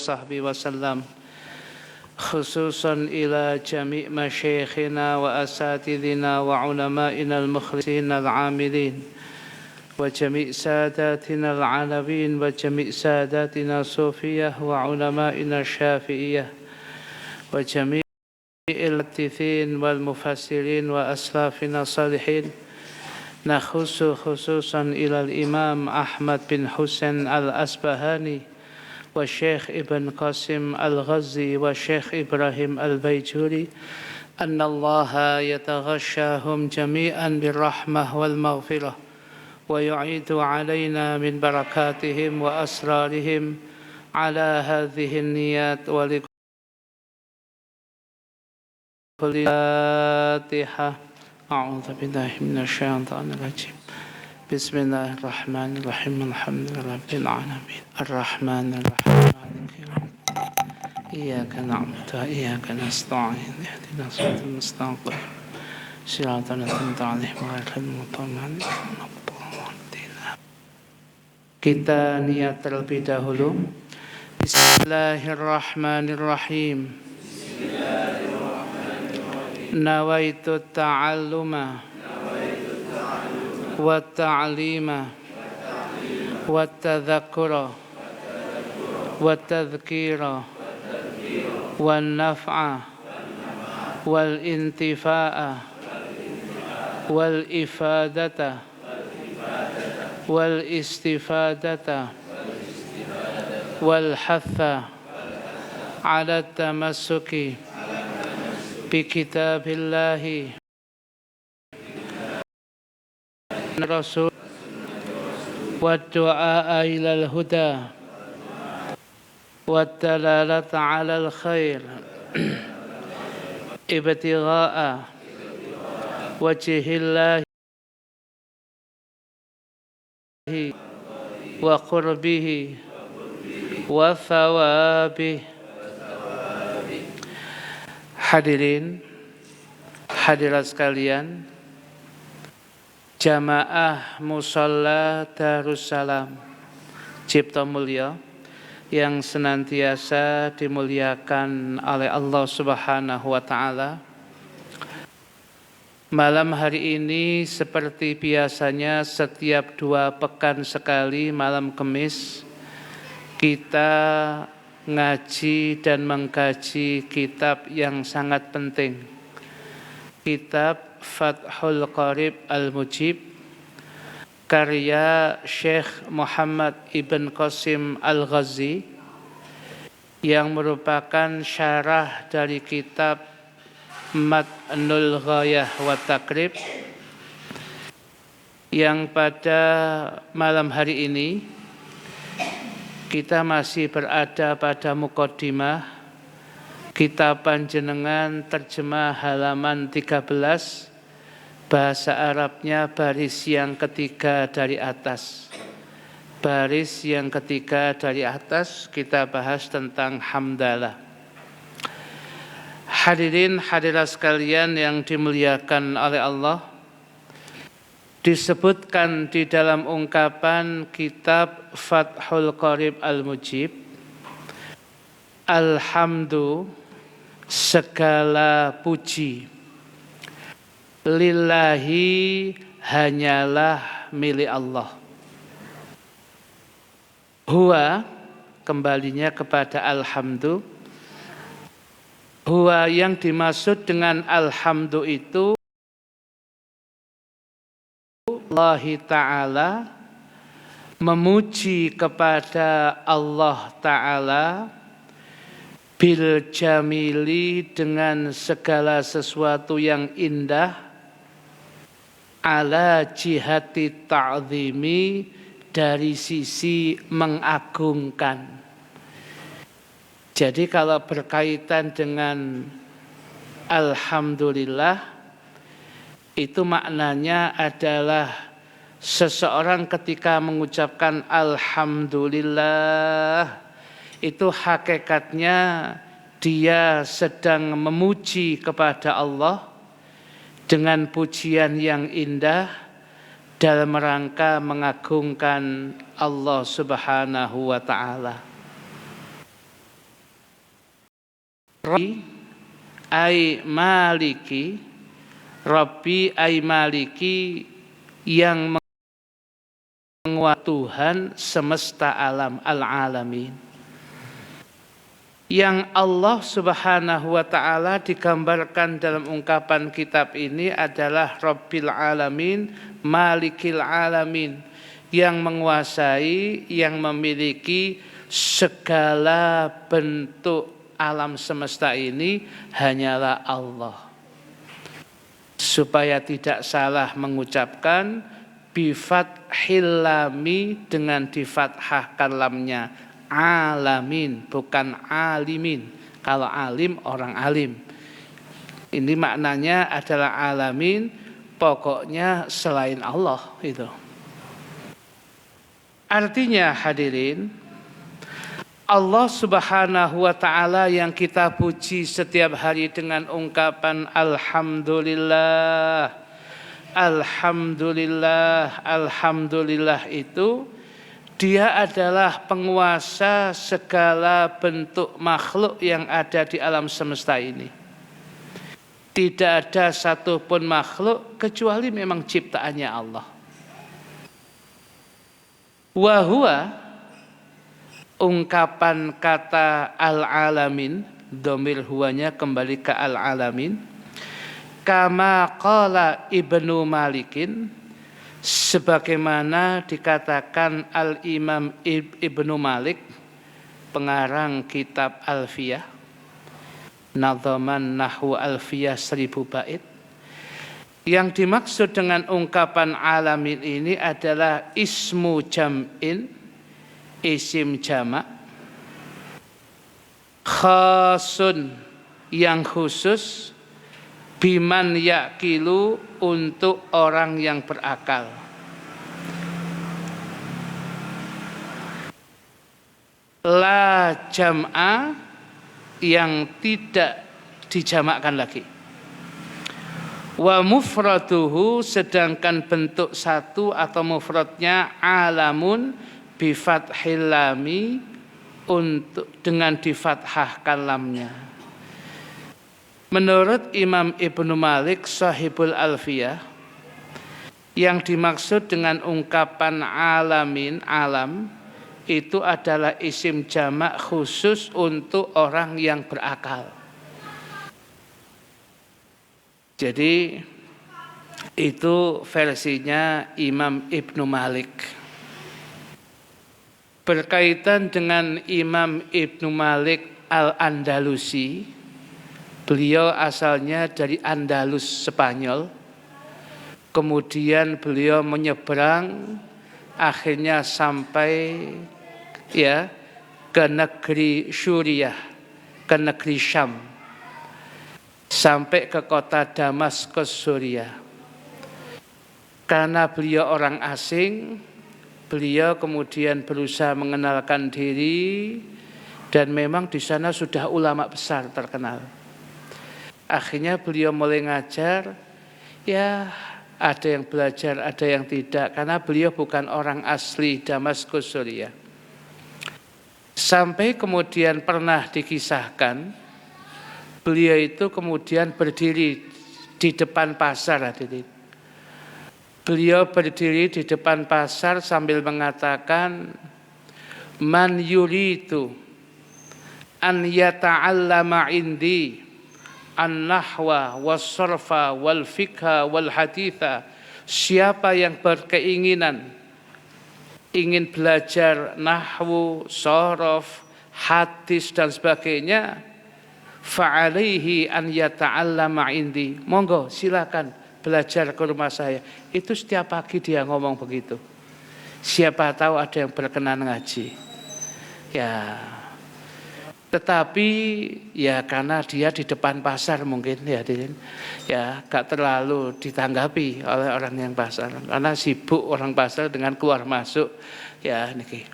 وصحبه وسلم خصوصا إلى جميع مشايخنا وأساتذنا وعلمائنا المخلصين العاملين وجميع ساداتنا العلويين وجميع ساداتنا الصوفية وعلمائنا الشافعية وجميع المحدثين والمفسرين وأسلافنا الصالحين نخص خصوصا إلى الإمام أحمد بن حسين الأصبهاني والشيخ ابن قاسم الغزي والشيخ إبراهيم البيجوري أن الله يتغشاهم جميعا بالرحمة والمغفرة ويعيد علينا من بركاتهم وأسرارهم على هذه النيات ولكل الفاتحة. أعوذ بالله من الشيطان الرجيم. بسم الله الرحمن الرحيم. الحمد لله رب العالمين الرحمن الرحيم مالك يوم الدين إياك نعبد وإياك نستعين اهدنا الصراط المستقيم صراط الذين أنعمت عليهم غير المغضوب عليهم. Kita niat terlebih dahulu. Bismillahirrahmanirrahim. Nawaitu ta'alluma wa ta'lima wa tadhakkura wa tadhkira wa naf'a wal intifa'a wal ifadata wal istifadata wal hatha ala tamassuki bi kitabillahi rasul wa du'a ilal huda wa dalalata ala al khair ibtigha'a wajhillahi wa qurbihi wa thawabih. Hadirin hadirat sekalian, jamaah musalla Darussalam Cipta Mulya yang senantiasa dimuliakan oleh Allah Subhanahu wa taala. Malam hari ini seperti biasanya setiap 2 pekan sekali malam Kamis kita ngaji dan mengkaji kitab yang sangat penting, kitab Fathul Qarib Al-Mujib karya Syekh Muhammad Ibn Qasim Al-Ghazi yang merupakan syarah dari kitab Matnul Ghayah wa Taqrib, yang pada malam hari ini kita masih berada pada muqaddimah kitab panjenengan terjemah halaman 13, bahasa Arabnya baris yang ketiga dari atas. Baris yang ketiga dari atas kita bahas tentang hamdalah. Hadirin hadirat sekalian yang dimuliakan oleh Allah, disebutkan di dalam ungkapan kitab Fathul Qarib Al-Mujib, alhamdu segala puji, lillahi hanyalah milik Allah, huwa kembalinya kepada alhamdu, huwa yang dimaksud dengan alhamdu itu Allah Ta'ala, memuji kepada Allah Ta'ala bil jamili dengan segala sesuatu yang indah, ala jihati ta'zimi dari sisi mengagungkan. Jadi kalau berkaitan dengan alhamdulillah, itu maknanya adalah seseorang ketika mengucapkan alhamdulillah, itu hakikatnya dia sedang memuji kepada Allah dengan pujian yang indah dalam rangka mengagungkan Allah Subhanahu wa taala. ai maliki, Rabbi ai maliki, yang menguat Tuhan semesta alam, al-alamin. Yang Allah Subhanahu wa ta'ala digambarkan dalam ungkapan kitab ini adalah Rabbil alamin, Malikil alamin, yang menguasai, yang memiliki segala bentuk alam semesta ini hanyalah Allah. Supaya tidak salah mengucapkan bifathil lami, dengan difathahkan lamnya, alamin bukan alimin. Kalau alim orang alim, ini maknanya adalah alamin, pokoknya selain Allah itu. Artinya hadirin, Allah Subhanahu wa ta'ala yang kita puji setiap hari dengan ungkapan Alhamdulillah, Alhamdulillah, Alhamdulillah itu, Dia adalah penguasa segala bentuk makhluk yang ada di alam semesta ini. Tidak ada satupun makhluk kecuali memang ciptaannya Allah. Wa huwa, ungkapan kata al-alamin, dhamir huwanya kembali ke al-alamin, kama qala Ibnu Malikin, sebagaimana dikatakan Al-Imam Ibnu Malik, pengarang kitab Alfiyah, nadhaman nahwu Alfiyah 1000 bait. Yang dimaksud dengan ungkapan alamin ini adalah ismu jam'in, isim jamak, khasun, yang khusus, biman yakilu, untuk orang yang berakal. La jam'a, yang tidak dijamakkan lagi. Wa mufraduhu, sedangkan bentuk satu atau mufradnya alamun bifathil lami, untuk dengan difathahkan lamnya. Menurut Imam Ibnu Malik sahibul Alfiyah, yang dimaksud dengan ungkapan alamin, alam, itu adalah isim jamak khusus untuk orang yang berakal. Jadi itu versinya Imam Ibnu Malik. Berkaitan dengan Imam Ibnu Malik Al-Andalusi, beliau asalnya dari Andalus, Spanyol. Kemudian beliau menyeberang, akhirnya sampai ke negeri Suriah, ke negeri Syam, sampai ke kota Damaskus, Suriah. Karena beliau orang asing, beliau kemudian berusaha mengenalkan diri, dan memang di sana sudah ulama besar terkenal. Akhirnya beliau mulai ngajar, ya ada yang belajar, ada yang tidak, karena beliau bukan orang asli Damaskus, Suriah. Sampai kemudian pernah dikisahkan, beliau itu kemudian berdiri di depan pasar, hadirin. Beliau berdiri di depan pasar sambil mengatakan, man yuridu an yata'allama indi an-nahwa was-sarfa wal-fiqha wal-haditha. Siapa yang berkeinginan ingin belajar nahwu, sorof, hadis dan sebagainya, fa'alaihi an yata'allama indi. Monggo silakan belajar ke rumah saya. Itu setiap pagi dia ngomong begitu. Siapa tahu ada yang berkenan ngaji. Ya, tetapi ya karena dia di depan pasar mungkin ya gak terlalu ditanggapi oleh orang yang pasar, karena sibuk orang pasar dengan keluar masuk ya niki.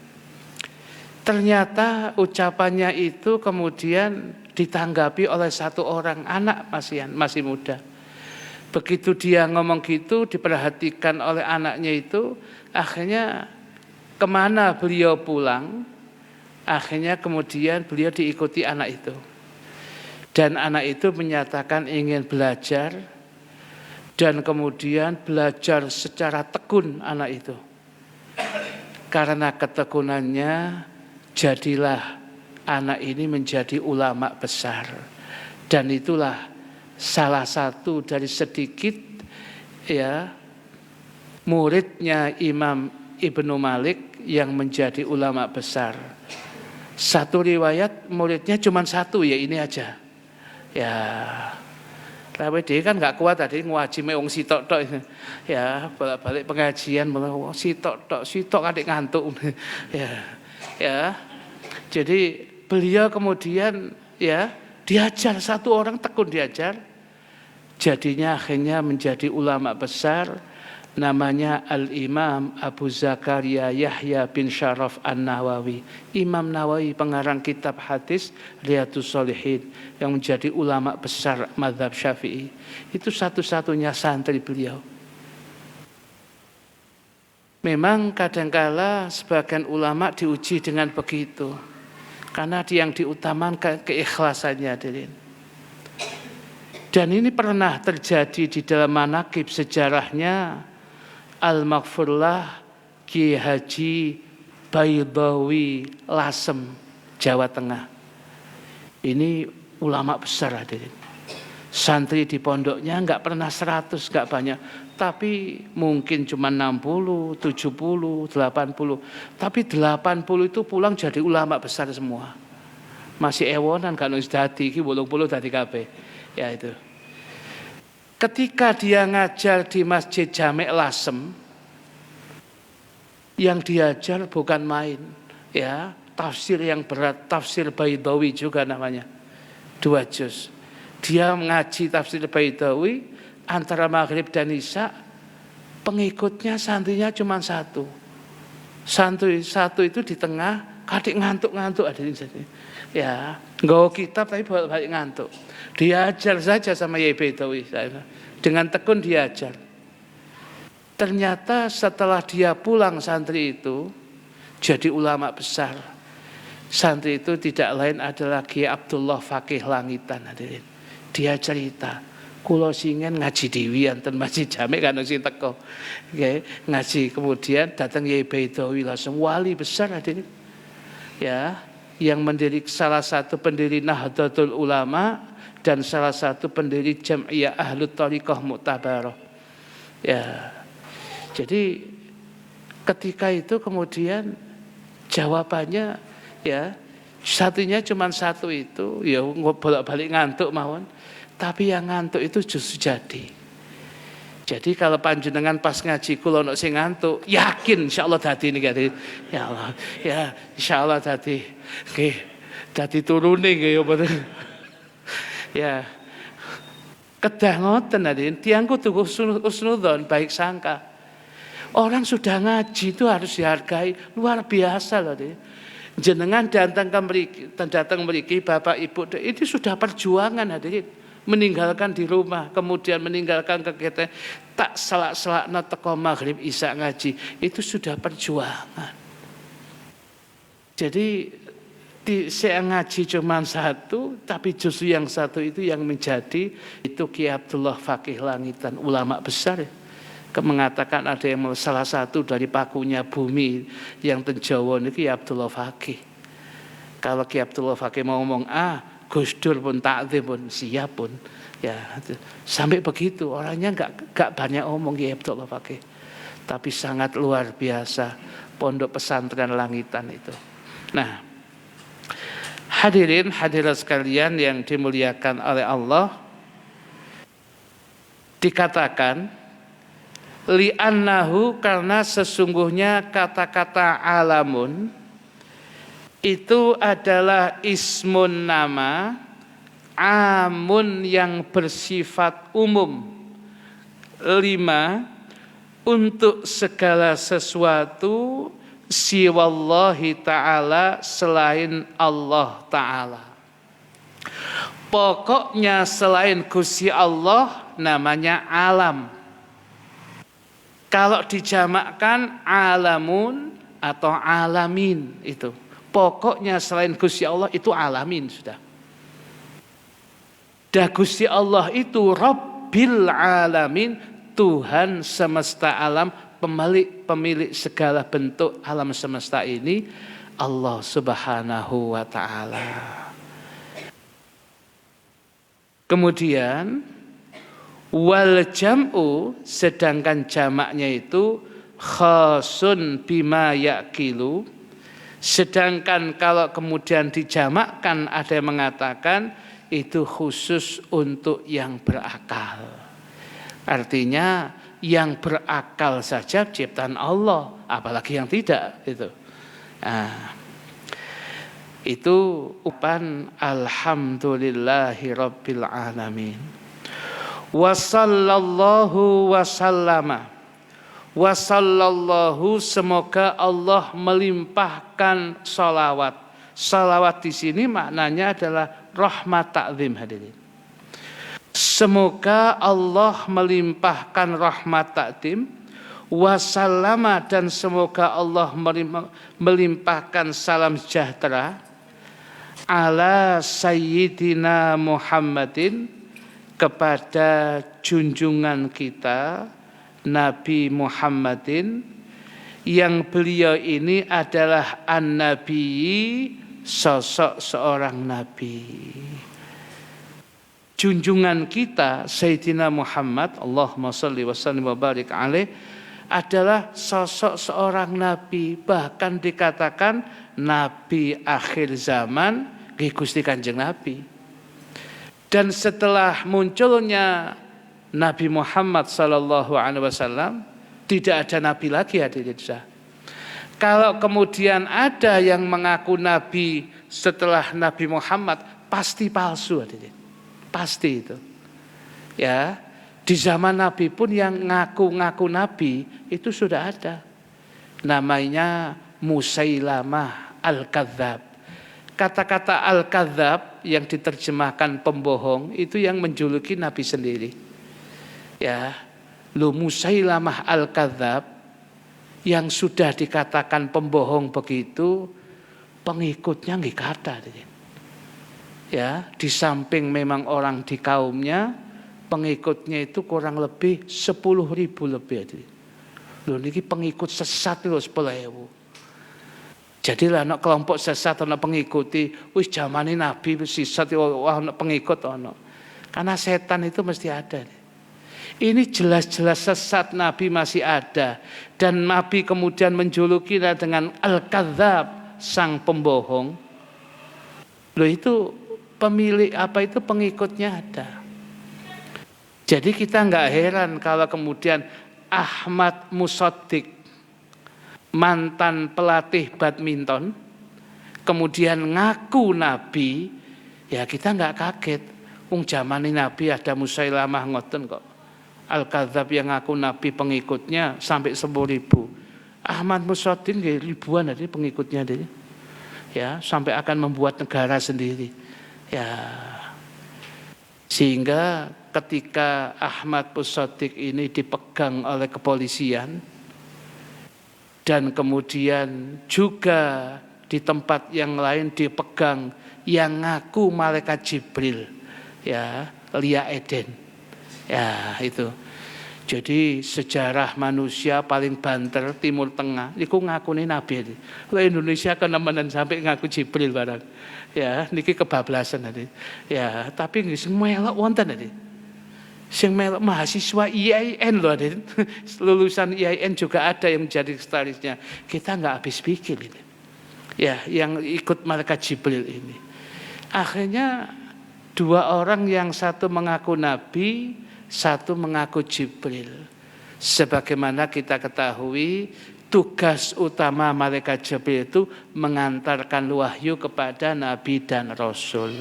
Ternyata ucapannya itu kemudian ditanggapi oleh satu orang anak masih muda. Begitu dia ngomong gitu, diperhatikan oleh anaknya itu, akhirnya kemana beliau pulang, akhirnya kemudian beliau diikuti anak itu. Dan anak itu menyatakan ingin belajar, dan kemudian belajar secara tekun anak itu. Karena ketekunannya, jadilah anak ini menjadi ulama besar. Dan itulah salah satu dari sedikit muridnya Imam Ibnu Malik yang menjadi ulama besar. Satu riwayat muridnya cuma satu, ya ini aja. Ya, tapi dia kan nggak kuat tadi ngaji wong sitok tok. Ya, bolak-balik pengajian sitok adik ngantuk. Ya. Jadi beliau kemudian diajar, satu orang tekun diajar. Jadinya akhirnya menjadi ulama besar, namanya Al-Imam Abu Zakaria Yahya bin Syaraf An-Nawawi. Imam Nawawi pengarang kitab hadis Riyadhus Shalihin yang menjadi ulama besar mazhab Syafi'i. Itu satu-satunya santri beliau. Memang kadangkala sebagian ulama diuji dengan begitu. Karena yang diutamakan keikhlasannya. Dan ini pernah terjadi di dalam manaqib sejarahnya Al-Maghfurlah Ki Haji Baidawi Lasem, Jawa Tengah. Ini ulama besar hadirin. Santri di pondoknya enggak pernah 100, enggak banyak. Tapi mungkin cuma 60, 70, 80. Tapi 80 itu pulang jadi ulama besar semua. Masih ewonan kan wis dadi iki 80 dadi kabeh. Ya itu. Ketika dia ngajar di Masjid Jami' Lasem, yang diajar bukan main, tafsir yang berat, tafsir Baidawi juga namanya, 2 juz. Dia mengaji tafsir Baidawi antara maghrib dan isya, pengikutnya santrinya cuma 1. Santri 1 itu di tengah, kadek ngantuk-ngantuk ada di sini. Ya, nggawa kitab tapi balik ngantuk. Diajar saja sama Yai Baidawi, dengan tekun diajar. Ternyata setelah dia pulang santri itu jadi ulama besar. Santri itu tidak lain adalah Kiai Abdullah Fakih Langitan hadirin. Dia cerita, kula singen ngaji dhewe enten Masjid Jami' kan sing teko. Ngaji kemudian datang Yai Baidawi langsung wali besar hadirin. Ya, yang mendiri salah satu pendiri Nahdlatul Ulama dan salah satu pendiri Jam'iyah Ahlut Thariqah Mu'tabarah. Ya. Jadi ketika itu kemudian jawabannya satunya cuma 1 itu, bolak-balik ngantuk mawon. Tapi yang ngantuk itu justru jadi. Jadi kalau panjenengan pas ngaji kula ono sing ngantuk, yakin insyaallah dadi niki. Ya Allah, ya insyaallah dadi. Nggih, dadi turune nggih ya bener. Ya. Kedah ngoten hadirin, tiyang kudu husnudzon, baik sangka. Orang sudah ngaji itu harus dihargai, luar biasa loh. Jenengan datang mriki Bapak Ibu, itu sudah perjuangan hadirin. Meninggalkan di rumah, kemudian meninggalkan kegiatan, tak selak-selakna teko maghrib isya ngaji, itu sudah perjuangan. Jadi saya ngaji cuma 1, tapi justru yang 1 itu yang menjadi itu Kiai Abdullah Fakih Langitan, ulama besar. Mengatakan ada yang salah satu dari pakunya bumi yang tenjawa ini Kiai Abdullah Fakih. Kalau Kiai Abdullah Fakih mau ngomong Gus Dur pun takzim pun siap pun. Ya, sampai begitu orangnya enggak banyak ngomong Kiai Abdullah Fakih. Tapi sangat luar biasa pondok pesantren Langitan itu. Nah, hadirin hadirat sekalian yang dimuliakan oleh Allah, dikatakan li'annahu, karena sesungguhnya kata-kata alamun itu adalah ismun nama amun yang bersifat umum. 5, untuk segala sesuatu siwallahi ta'ala, selain Allah ta'ala. Pokoknya selain Gusti Allah namanya alam. Kalau dijamakkan alamun atau alamin itu. Pokoknya selain Gusti Allah itu alamin sudah. Da Gusti Allah itu Rabbil Alamin, Tuhan semesta alam, pemilik segala bentuk alam semesta ini, Allah Subhanahu wa Ta'ala. Kemudian wal jam'u, sedangkan jamaknya itu khasun bima yakilu. Sedangkan kalau kemudian dijamakkan, ada yang mengatakan itu khusus untuk yang berakal. Artinya yang berakal saja ciptaan Allah, apalagi yang tidak itu. Nah, itu upan alhamdulillahi rabbil alamin. Wa sallallahu wa sallama. Wa sallallahu, semoga Allah melimpahkan salawat. Salawat di sini maknanya adalah rahmat ta'zim hadirin. Semoga Allah melimpahkan rahmat ta'zim, wasallama, dan semoga Allah melimpahkan salam sejahtera ala sayyidina Muhammadin, kepada junjungan kita Nabi Muhammadin, yang beliau ini adalah an-nabi, sosok seorang nabi. Junjungan kita Sayyidina Muhammad, Allahumma sholli wa sallim wa barik alaih, adalah sosok seorang nabi, bahkan dikatakan nabi akhir zaman, Gusti Kanjeng Nabi. Dan setelah munculnya Nabi Muhammad sallallahu alaihi wasallam, tidak ada nabi lagi hadirin. Kalau kemudian ada yang mengaku nabi setelah Nabi Muhammad, pasti palsu hadirin. Pasti itu. Ya, di zaman Nabi pun yang ngaku-ngaku nabi itu sudah ada. Namanya Musailamah Al-Kadzab. Kata-kata Al-Kadzab yang diterjemahkan pembohong itu yang menjuluki Nabi sendiri. Ya, Musailamah Al-Kadzab yang sudah dikatakan pembohong begitu, pengikutnya nggak kata. Ya, di samping memang orang di kaumnya, pengikutnya itu kurang lebih 10.000 lebih. Loh, niki pengikut sesat itu 10.000. Jadi lah anak kelompok sesat anak pengikuti, wis zamane Nabi sesat wah anak pengikut ono. Karena setan itu mesti ada. Ini jelas-jelas sesat, Nabi masih ada, dan Nabi kemudian menjuluki dengan Al-Kadzab, sang pembohong. Loh, itu pemilik apa itu pengikutnya ada. Jadi kita nggak heran kalau kemudian Ahmad Musaddiq, mantan pelatih badminton, kemudian ngaku nabi, ya kita nggak kaget. Zaman Nabi ada Musailamah ngoten kok. Al-Kadzab yang ngaku nabi pengikutnya sampai 10.000. Ahmad Musaddiq ribuan dari pengikutnya dia. Ya, sampai akan membuat negara sendiri. Ya. Sehingga ketika Ahmad Musaddiq ini dipegang oleh kepolisian, dan kemudian juga di tempat yang lain dipegang yang ngaku malaikat Jibril, ya, Lia Eden, ya itu. Jadi sejarah manusia paling banter Timur Tengah, itu ngaku nih Nabi. Kalau Indonesia kan nemenan sampai ngaku Jibril barang, ya, niki kebablasan tadi, ya. Tapi nggak semua melok wonten tadi. Sing melok mahasiswa IAIN loh, lulusan IAIN juga ada yang menjadi sekretarisnya. Kita nggak habis pikir ini. Ya, yang ikut malaikat Jibril ini. Akhirnya dua orang, yang satu mengaku nabi, satu mengaku Jibril. Sebagaimana kita ketahui, tugas utama malaikat Jibril itu mengantarkan wahyu kepada nabi dan rasul.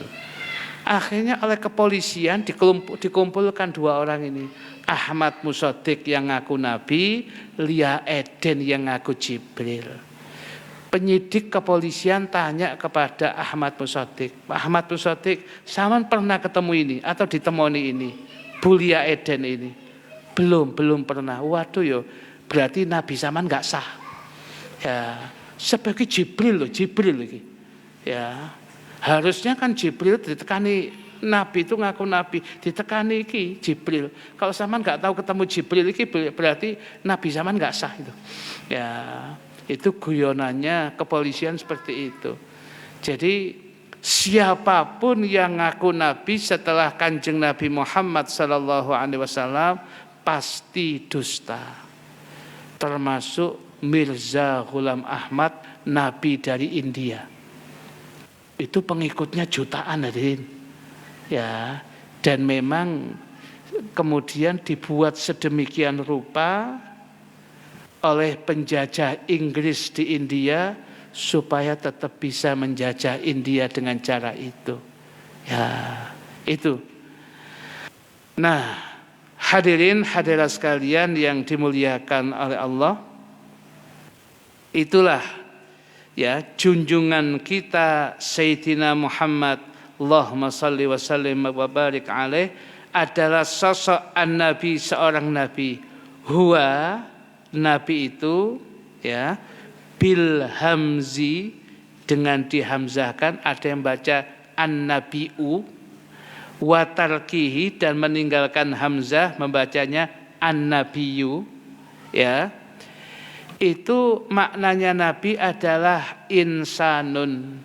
Akhirnya oleh kepolisian dikumpulkan dua orang ini. Ahmad Musaddiq yang ngaku nabi, Lia Eden yang ngaku Jibril. Penyidik kepolisian tanya kepada Ahmad Musaddiq, Ahmad Musaddiq, saman pernah ketemu ini atau ditemoni ini, Bu Lia Eden ini? Belum pernah. Waduh yo, berarti nabi saman nggak sah. Ya, sebagai Jibril loh, Jibril lagi. Ya. Harusnya kan Jibril ditekani nabi itu ngaku nabi, ditekani iki Jibril. Kalau sampean nggak tahu ketemu Jibril iki berarti nabi sampean nggak sah itu. Ya, itu guyonannya kepolisian seperti itu. Jadi siapapun yang ngaku nabi setelah Kanjeng Nabi Muhammad sallallahu alaihi wasallam pasti dusta. Termasuk Mirza Ghulam Ahmad, nabi dari India. Itu pengikutnya jutaan, hadirin. Ya, dan memang kemudian dibuat sedemikian rupa oleh penjajah Inggris di India supaya tetap bisa menjajah India dengan cara itu. Ya, itu. Nah, hadirin hadirat sekalian yang dimuliakan oleh Allah, itulah ya junjungan kita Sayyidina Muhammad, Allahumma salli wa sallim wa barik alaih, adalah sosok an-nabi, seorang nabi. Huwa, nabi itu ya bil hamzi, dengan dihamzahkan, ada yang baca an-nabiu, wa tarkihi, dan meninggalkan hamzah membacanya an-nabiyu, ya. Itu maknanya nabi adalah insanun,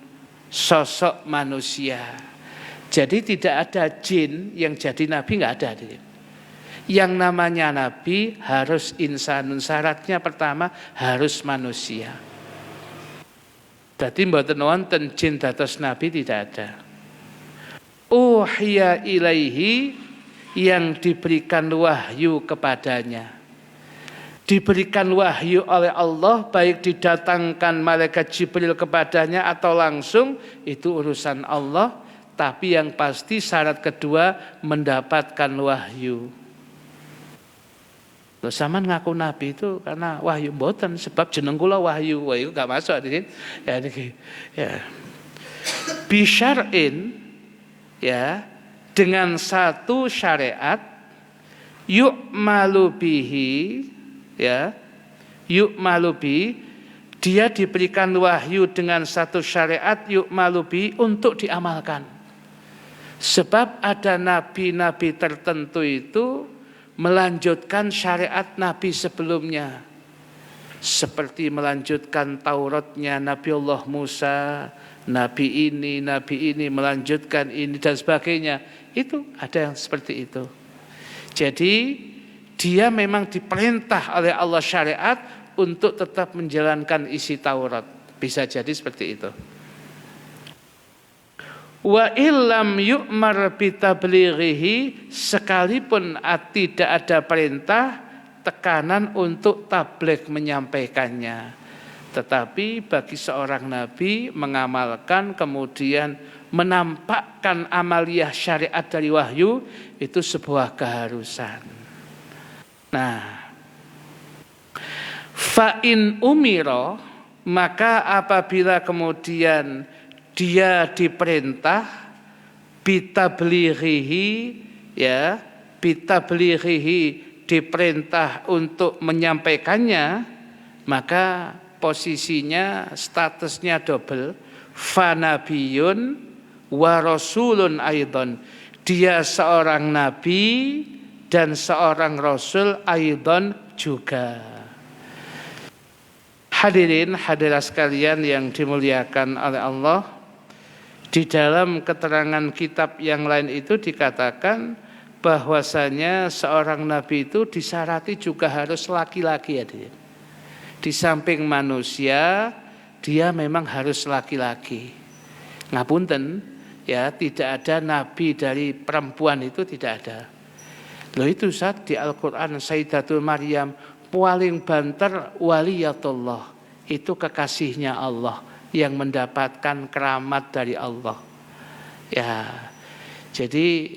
sosok manusia. Jadi tidak ada jin yang jadi nabi, nggak ada. Yang namanya nabi harus insanun. Syaratnya pertama harus manusia. Jadi mboten wonten jin dados nabi, tidak ada. Uhiya ilaihi, yang diberikan wahyu kepadanya. Diberikan wahyu oleh Allah, baik didatangkan malaikat Jibril kepadanya atau langsung, itu urusan Allah. Tapi yang pasti syarat kedua mendapatkan wahyu. Loh, sampean ngaku nabi itu karena wahyu, mboten, sebab jeneng kula wahyu. Wah, itu gak masuk hadirin. Ya niki. Ya. Bisyar'in, ya, dengan satu syariat, yu'malu bihi, ya, yu'malu bi, dia diberikan wahyu dengan satu syariat yu'malu bi, untuk diamalkan. Sebab ada nabi-nabi tertentu itu melanjutkan syariat nabi sebelumnya, seperti melanjutkan Tauratnya Nabi Allah Musa, nabi ini melanjutkan ini dan sebagainya. Itu ada yang seperti itu. Jadi dia memang diperintah oleh Allah syariat untuk tetap menjalankan isi Taurat. Bisa jadi seperti itu. Wa illam yu'mar bitablighihi, sekalipun tidak ada perintah, tekanan untuk tabligh menyampaikannya. Tetapi bagi seorang nabi mengamalkan kemudian menampakkan amaliyah syariat dari wahyu, itu sebuah keharusan. Nah, fa'in umiro, maka apabila kemudian dia diperintah bitablighihi, ya, bitablighihi, diperintah untuk menyampaikannya, maka posisinya, statusnya double, fanabiyun wa rasulun aidon, dia seorang nabi dan seorang rasul aidon juga. Hadirin hadirat sekalian yang dimuliakan oleh Allah, di dalam keterangan kitab yang lain itu dikatakan bahwasanya seorang nabi itu disyarati juga harus laki-laki, ya. Di samping manusia, dia memang harus laki-laki. Ngapunten, ya, tidak ada nabi dari perempuan, itu tidak ada. Loh, itu saat di Al-Quran Sayyidatul Maryam paling banter waliyatullah, itu kekasihnya Allah yang mendapatkan keramat dari Allah. Ya, jadi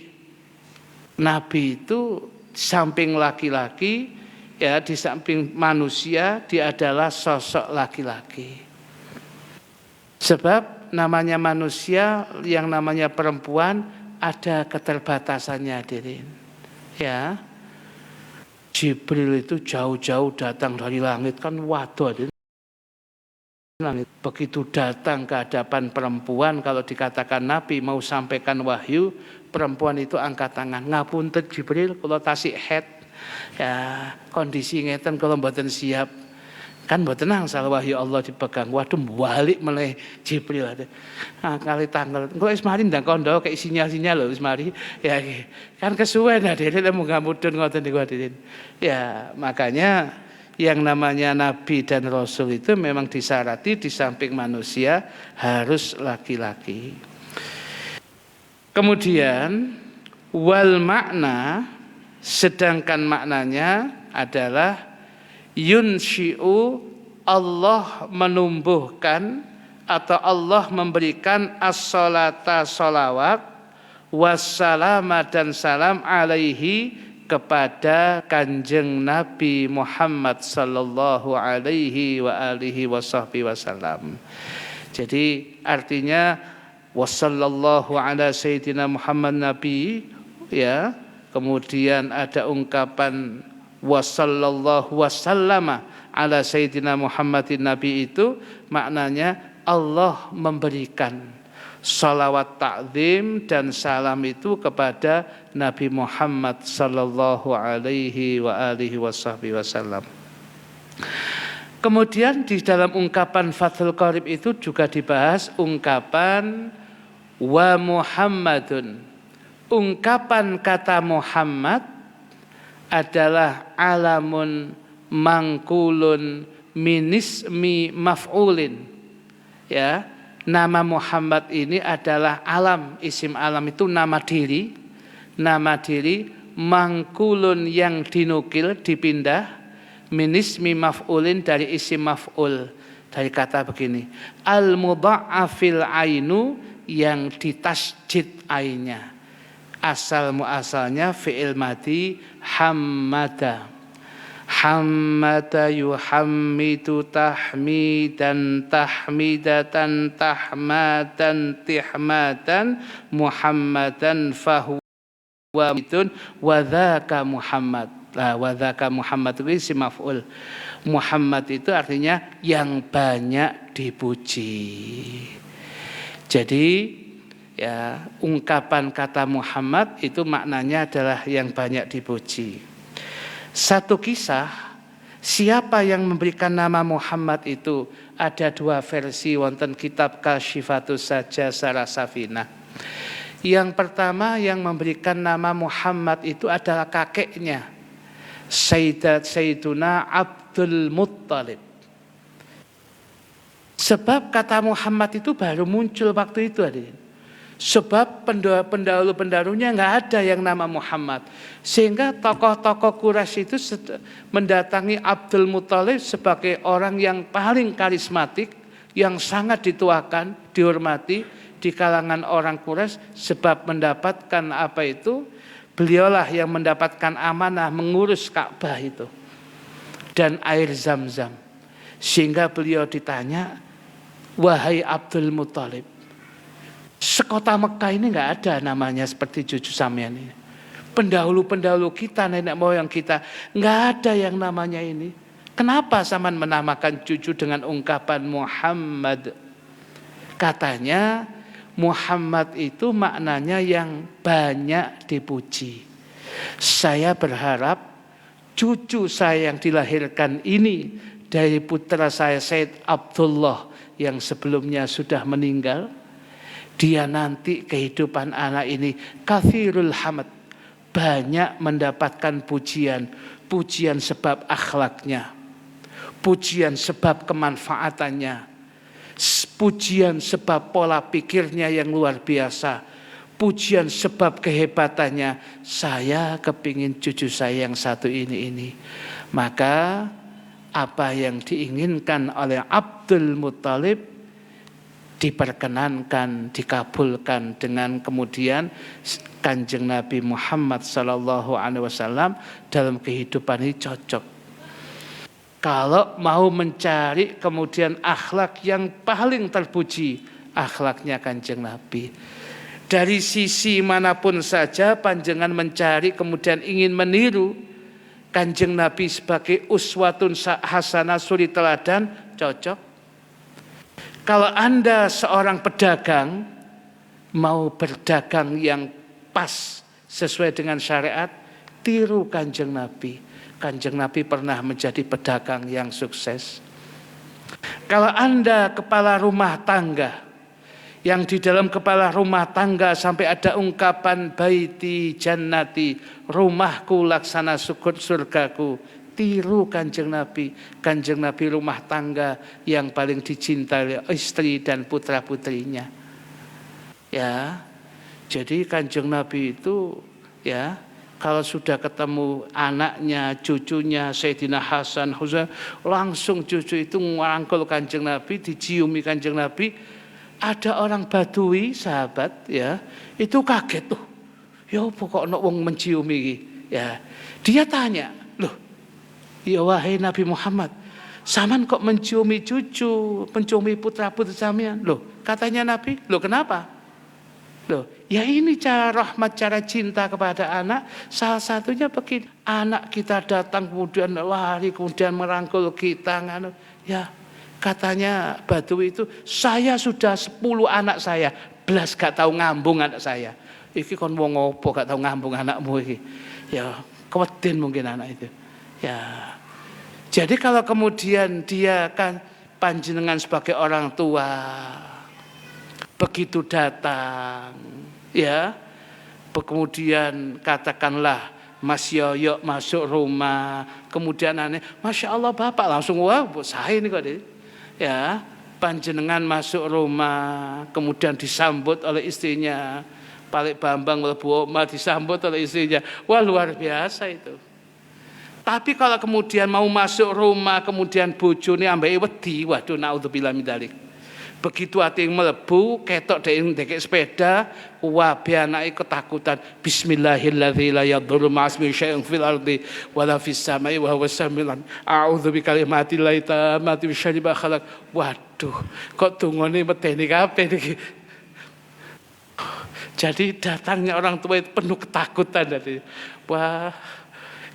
nabi itu samping laki-laki, ya, di samping manusia, dia adalah sosok laki-laki. Sebab namanya manusia, yang namanya perempuan ada keterbatasannya, hadirin. Ya, Jibril itu jauh-jauh datang dari langit, kan waduh, hadirin. Begitu datang ke hadapan perempuan, kalau dikatakan Nabi mau sampaikan wahyu, perempuan itu angkat tangan, ngapunten Jibril kalau tasik head, ya kondisi ngeten kalau mboten siap, kan mboten angsal wahyu Allah dipegang, waduh balik meleh Jibril. Nah, kali tanggal, kok ismari ndang kondo kayak sinyal-sinyal lho ismari, ya kan kesuwen hadirin mau ngamudun ngoten niku hadirin. Ya makanya yang namanya Nabi dan Rasul itu memang disyarat di samping manusia harus laki-laki. Kemudian wal makna, sedangkan maknanya adalah yunshi'u, Allah menumbuhkan atau Allah memberikan as-salata, salawat, wassalama dan salam alaihi, kepada Kanjeng Nabi Muhammad sallallahu alaihi wa alihi wasallam. Jadi artinya wassallallahu ala sayyidina Muhammad Nabi, ya. Kemudian ada ungkapan wassallallahu wasallama ala sayyidina Muhammadin Nabi, itu maknanya Allah memberikan salawat ta'zim dan salam itu kepada Nabi Muhammad sallallahu alaihi wa alihi wasallam. Kemudian di dalam ungkapan Fathul Qorib itu juga dibahas ungkapan wa Muhammadun. Ungkapan kata Muhammad adalah alamun mangkulun minismi maf'ulin, ya. Nama Muhammad ini adalah alam, isim alam itu nama diri, mangkulun yang dinukil, dipindah, minismi maf'ulin dari isim maf'ul, dari kata begini, al-mudha'afil ainu, yang ditasjid ainnya, asal muasalnya fi'il madi hammada. Hammata yuhammidu tahmidan tahmidatan tahmadan tihmadan Muhammadan fahuwa mitun wadhaka Muhammad. Wadhaka Muhammad itu si maf'ul. Muhammad itu artinya yang banyak dipuji. Jadi ya, ungkapan kata Muhammad itu maknanya adalah yang banyak dipuji. Satu kisah, siapa yang memberikan nama Muhammad itu ada dua versi wonten kitab Kasyifatus Saja Sarasafina. Yang pertama yang memberikan nama Muhammad itu adalah kakeknya, Sayyiduna Abdul Muttalib. Sebab kata Muhammad itu baru muncul waktu itu, hadirin. Sebab pendahulu-pendahulunya nggak ada yang nama Muhammad, sehingga tokoh-tokoh Quraisy itu mendatangi Abdul Muthalib sebagai orang yang paling karismatik, yang sangat dituakan, dihormati di kalangan orang Quraisy, sebab mendapatkan apa itu, beliaulah yang mendapatkan amanah mengurus Ka'bah itu dan air Zam-Zam, sehingga beliau ditanya, wahai Abdul Muthalib, sekota Mekah ini nggak ada namanya seperti cucu sampean ini. Pendahulu-pendahulu kita, nenek moyang kita, nggak ada yang namanya ini. Kenapa sampean menamakan cucu dengan ungkapan Muhammad? Katanya Muhammad itu maknanya yang banyak dipuji. Saya berharap cucu saya yang dilahirkan ini dari putra saya Said Abdullah yang sebelumnya sudah meninggal, dia nanti kehidupan anak ini kathirul hamad, banyak mendapatkan pujian, pujian sebab akhlaknya, pujian sebab kemanfaatannya, pujian sebab pola pikirnya yang luar biasa, pujian sebab kehebatannya. Saya kepingin cucu saya yang satu ini. Maka apa yang diinginkan oleh Abdul Muthalib diperkenankan, dikabulkan, dengan kemudian Kanjeng Nabi Muhammad SAW dalam kehidupan ini cocok. Kalau mau mencari kemudian akhlak yang paling terpuji, akhlaknya Kanjeng Nabi. Dari sisi manapun saja panjenengan mencari kemudian ingin meniru Kanjeng Nabi sebagai uswatun hasanah, suri teladan, cocok. Kalau Anda seorang pedagang, mau berdagang yang pas sesuai dengan syariat, tiru Kanjeng Nabi. Kanjeng Nabi pernah menjadi pedagang yang sukses. Kalau Anda kepala rumah tangga, yang di dalam kepala rumah tangga sampai ada ungkapan baiti jannati, rumahku laksana surgaku, tiru Kanjeng Nabi. Kanjeng Nabi rumah tangga yang paling dicintai istri dan putra-putrinya. Ya, jadi Kanjeng Nabi itu ya, kalau sudah ketemu anaknya, cucunya Sayyidina Hasan, Husain, langsung cucu itu merangkul Kanjeng Nabi, diciumi Kanjeng Nabi. Ada orang Badui, sahabat, ya, itu kaget tuh. Ya pokok nok wong menciumi iki. Ya. Dia tanya, "Loh, ya wahai Nabi Muhammad, saman kok menciumi cucu, menciumi putra-putri sampean?" Loh, katanya Nabi, "Loh, kenapa?" Loh, ya ini cara rahmat, cara cinta kepada anak. Salah satunya begini, anak kita datang kemudian lari, kemudian merangkul kita, ya. Katanya Badui itu, "Saya sudah 10 anak saya, belas gak tahu ngambung anak saya." Iki kon wong opo gak tahu ngambung anakmu iki. Ya, keweden mungkin anak itu. Ya. Jadi kalau kemudian dia kan panjenengan sebagai orang tua, begitu datang, ya, kemudian katakanlah Mas Yoyo masuk rumah, kemudian aneh, "Masya Allah Bapak," langsung, "Wah, saya ini kok deh." Ya, panjenengan masuk rumah, kemudian disambut oleh istrinya, Palik Bambang Bu Oma disambut oleh istrinya, wah luar biasa itu. Tapi kalau kemudian mau masuk rumah, kemudian bojone ambeke wedi, waduh naudzubillah min dzalik. Begitu ati mlebu, ketok ndek sepeda, wabe anake ketakutan. Bismillahirrahmanirrahim, la yadurru ma'asmi syai'un fil ardi wala fis samai wa huwas samiul. A'udzu bikalimatillahi tammati min syarri ma khalaq. Waduh, kok tungone medeni kabeh niki. Jadi datangnya orang tua itu penuh ketakutan tadi. Wah,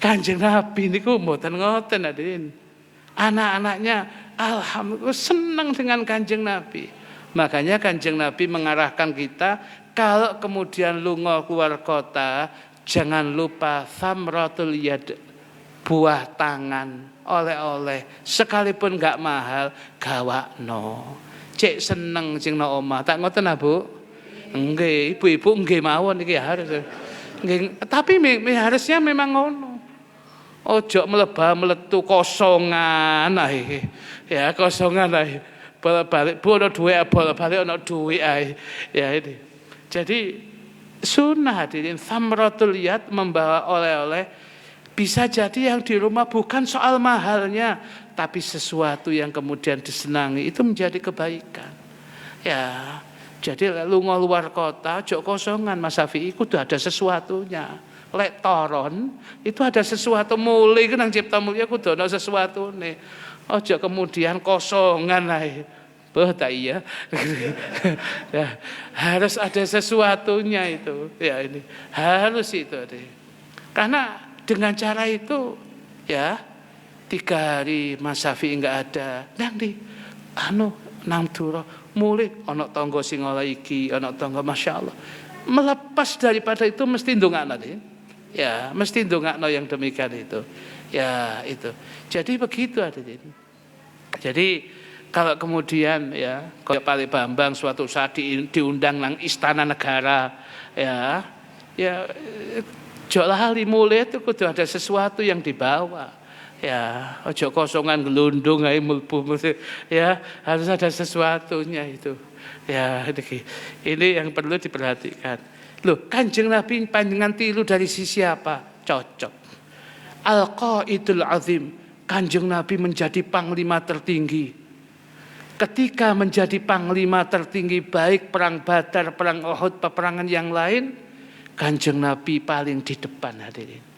Kanjeng Nabi niku mboten ngoten hadirin. Anak-anaknya alhamdulillah senang dengan Kanjeng Nabi. Makanya Kanjeng Nabi mengarahkan kita, kalau kemudian lunga keluar kota, jangan lupa thamratul yad, buah tangan, oleh-oleh, sekalipun gak mahal, gawakno. Cek seneng sing nang omah. Tak ngoten Bu? Nggih, ibu-ibu nggih mawon iki harus. Nggih, tapi harusnya memang ngono. Ojo melebah meletu kosongan ae. Ya, kosongan ae. Balik bu ono duit, balik ono duit ae. Ya ini. Jadi sunnah hadirin, thamratul yad, membawa oleh-oleh, bisa jadi yang di rumah bukan soal mahalnya, tapi sesuatu yang kemudian disenangi, itu menjadi kebaikan. Ya. Jadi lunga luar kota, ojo kosongan Mas Safi, kudu ada sesuatunya. Lek toron itu ada sesuatu, mulai nang cipta mulia kudu ana sesuatu nih. Ojo kemudian kosongan ae. Beh tak iya. Ya, harus ada sesuatunya itu. Ya ini harus itu deh. Karena dengan cara itu ya 3 hari Mas Safi enggak ada. Nang di nang Duro mulai ana tangga sing olah iki, ana tangga masyaallah. Melepas daripada itu mesti ndongakno deh. Ya, mesti ndongakno yang demikian itu. Ya, itu. Jadi begitu hadirin. Jadi kalau kemudian ya, kayak Palik Bambang suatu saat diundang nang Istana Negara, ya jok lali mulai itu kudu ada sesuatu yang dibawa. Ya, ojo kosongan gelundung ae mlebu, ya, harus ada sesuatunya itu. Ya, ini yang perlu diperhatikan. Loh, Kanjeng Nabi panjenengan tiru dari sisi apa? Cocok. Al-Qaidul Azim, Kanjeng Nabi menjadi panglima tertinggi. Ketika menjadi panglima tertinggi, baik perang Badar, perang Uhud, peperangan yang lain, Kanjeng Nabi paling di depan hadirin.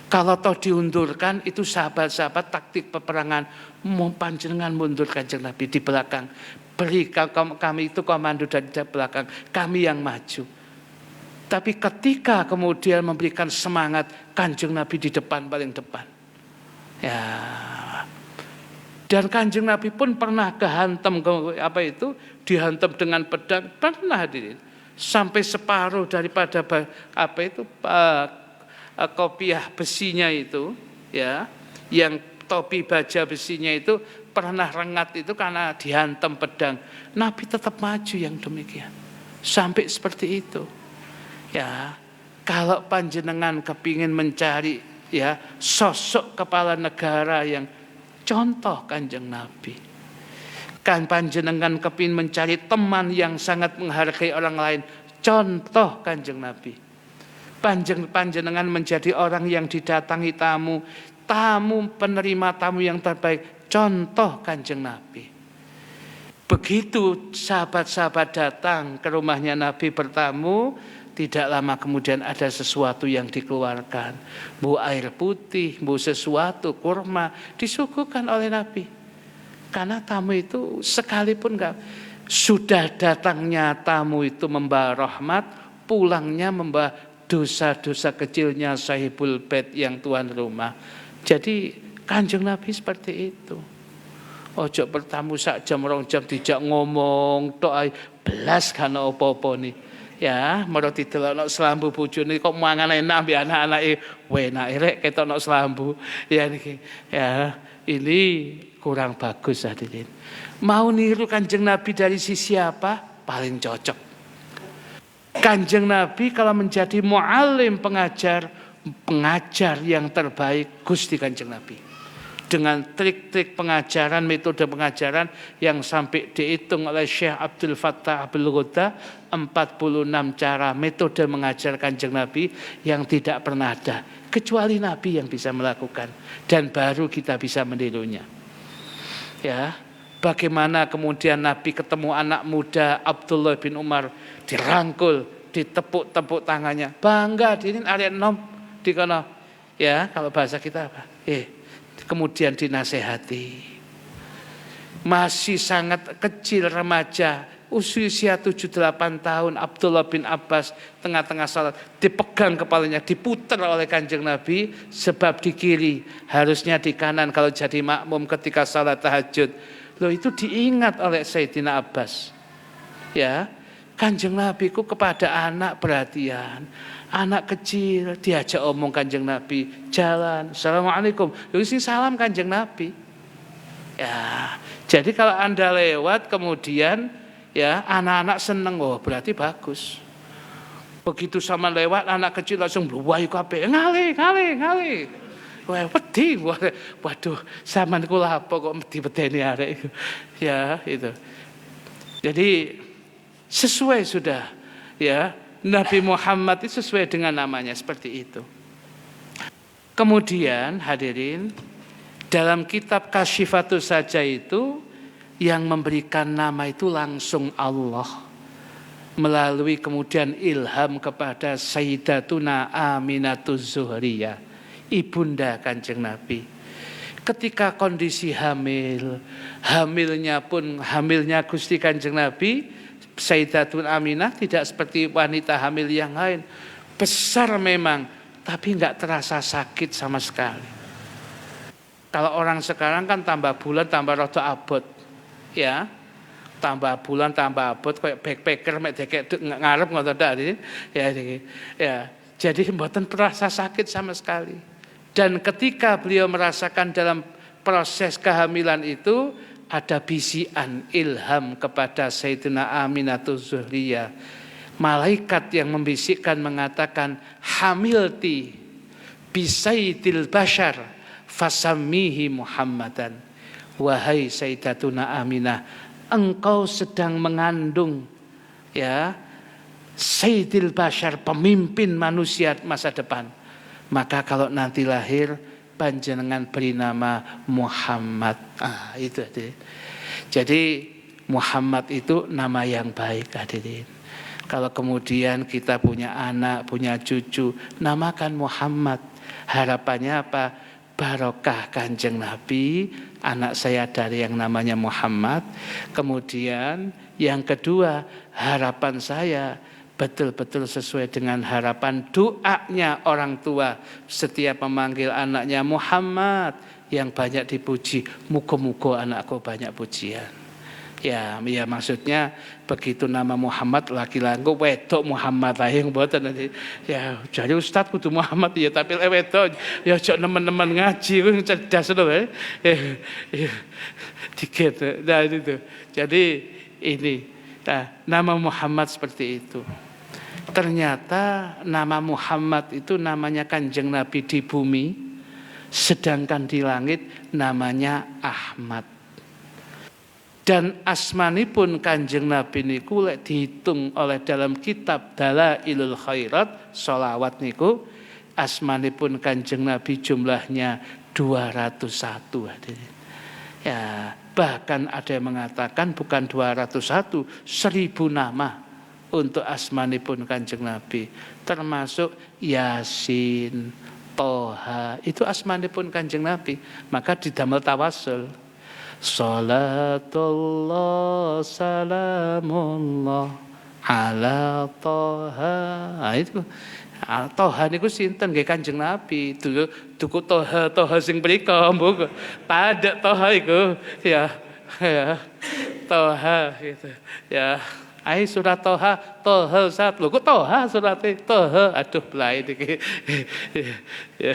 Kalau toh diundurkan, itu sahabat-sahabat taktik peperangan, panjenengan mundur Kanjeng Nabi di belakang. Beri kami itu komando dari belakang, kami yang maju. Tapi ketika kemudian memberikan semangat, Kanjeng Nabi di depan, paling depan. Ya, Dan Kanjeng Nabi pun pernah kehantam dihantam dengan pedang, pernah hadirin. Sampai separuh daripada kopiah besinya itu, ya, yang topi baja besinya itu pernah rengat itu karena dihantam pedang. Nabi tetap maju yang demikian. Sampai seperti itu. Ya, kalau panjenengan kepingin mencari ya sosok kepala negara yang contoh Kanjeng Nabi. Kan panjenengan kepingin mencari teman yang sangat menghargai orang lain, contoh Kanjeng Nabi. Panjenengan menjadi orang yang didatangi tamu penerima tamu yang terbaik, contoh Kanjeng Nabi. Begitu sahabat-sahabat datang ke rumahnya Nabi bertamu, tidak lama kemudian ada sesuatu yang dikeluarkan. Bu air putih, bu sesuatu, kurma, disuguhkan oleh Nabi. Karena tamu itu sekalipun sudah datangnya tamu itu membawa rahmat, pulangnya membawa dosa-dosa kecilnya sahibul bait yang tuan rumah. Jadi Kanjeng Nabi seperti itu. Ojo bertamu sak jam 2 jam dijak ngomong tok belas kana apa-apa nih. Ya, meroti delok selambu bojone kok mangan enak mbek anak-anake. Wenake rek ketok selambu. Ya niki. Ya, ini kurang bagus hadirin. Mau niru Kanjeng Nabi dari sisi apa? Paling cocok. Kanjeng Nabi kalau menjadi muallim pengajar yang terbaik Gusti Kanjeng Nabi. Dengan trik-trik pengajaran, metode pengajaran yang sampai dihitung oleh Syekh Abdul Fattah Abdul Ghudda, 46 cara metode mengajar Kanjeng Nabi yang tidak pernah ada. Kecuali Nabi yang bisa melakukan. Dan baru kita bisa menirunya. Ya, bagaimana kemudian Nabi ketemu anak muda Abdullah bin Umar, dirangkul, ditepuk-tepuk tangannya. Bangga, ini area nom di kono. Ya, kalau bahasa kita apa? Kemudian dinasehati. Masih sangat kecil remaja, usia 7-8 tahun, Abdullah bin Abbas tengah-tengah salat dipegang kepalanya, diputar oleh Kanjeng Nabi sebab di kiri, harusnya di kanan kalau jadi makmum ketika salat tahajud. Loh, itu diingat oleh Sayyidina Abbas. Ya, Kanjeng Nabi ku kepada anak perhatian. Anak kecil diajak omong Kanjeng Nabi, jalan, assalamualaikum. Ini salam Kanjeng Nabi. Ya, jadi kalau Anda lewat kemudian ya anak-anak seneng, oh berarti bagus. Begitu sama lewat anak kecil langsung bluwai kabeh, ngali. Wah, wedi. Waduh, sampean kula apa kok medeni arek. Ya, itu. Jadi sesuai sudah ya. Nabi Muhammad itu sesuai dengan namanya seperti itu. Kemudian hadirin, dalam kitab Kasyifatus saja itu yang memberikan nama itu langsung Allah melalui kemudian ilham kepada Sayyidatuna Aminatuz Zuhriyah, ibunda Kanjeng Nabi. Ketika kondisi hamilnya Gusti Kanjeng Nabi, Sayyidatun Aminah tidak seperti wanita hamil yang lain. Besar memang, tapi enggak terasa sakit sama sekali. Kalau orang sekarang kan tambah bulan tambah rada abot. Ya. Tambah bulan tambah abot kayak backpacker mek dekek ngarep ngoten ta. Ya. Jadi mboten terasa sakit sama sekali. Dan ketika beliau merasakan dalam proses kehamilan itu ada bisian ilham kepada Sayyidina Aminatuz Zuhriyah. Malaikat yang membisikkan mengatakan, hamilti bisayyidil bashar fasammihi Muhammadan. Wahai Sayyidatuna Aminah, engkau sedang mengandung ya Sayyidil bashar, pemimpin manusia masa depan. Maka kalau nanti lahir, panjenengan beri nama Muhammad. Itu hadirin. Jadi Muhammad itu nama yang baik hadirin. Kalau kemudian kita punya anak, punya cucu, namakan Muhammad. Harapannya apa? Barokah Kanjeng Nabi, anak saya dari yang namanya Muhammad. Kemudian yang kedua, harapan saya betul-betul sesuai dengan harapan doanya orang tua setiap memanggil anaknya Muhammad, yang banyak dipuji. Muga-muga anakku banyak pujian. Ya maksudnya begitu nama Muhammad laki-laki wedok Muhammad ae mboten ya jadi ustaz kudu Muhammad ya tapi wedok ya aja nemen-nemen ngaji kuwi cerdas lho dikit. Nah itu. Jadi ini nama Muhammad seperti itu. Ternyata nama Muhammad itu namanya Kanjeng Nabi di bumi, sedangkan di langit namanya Ahmad. Dan asmanipun Kanjeng Nabi niku lek dihitung oleh dalam kitab Dalailul Khairat sholawat niku asmanipun Kanjeng Nabi jumlahnya 201 hadirin. Ya, bahkan ada yang mengatakan bukan 201, 1000 nama untuk asmanipun Kanjeng Nabi, termasuk Yasin, Toha, itu asmanipun Kanjeng Nabi. Maka didamel tawasul. Salatullah salamullah ala Toha. Itu Toha niku sinten nggih Kanjeng Nabi. Tuku Toha sing mriko mbok padha Toha iku ya Toha gitu. Ya ai surat Toha 1. Lho kok Toha surate Toha. Aduh blai iki. Ya.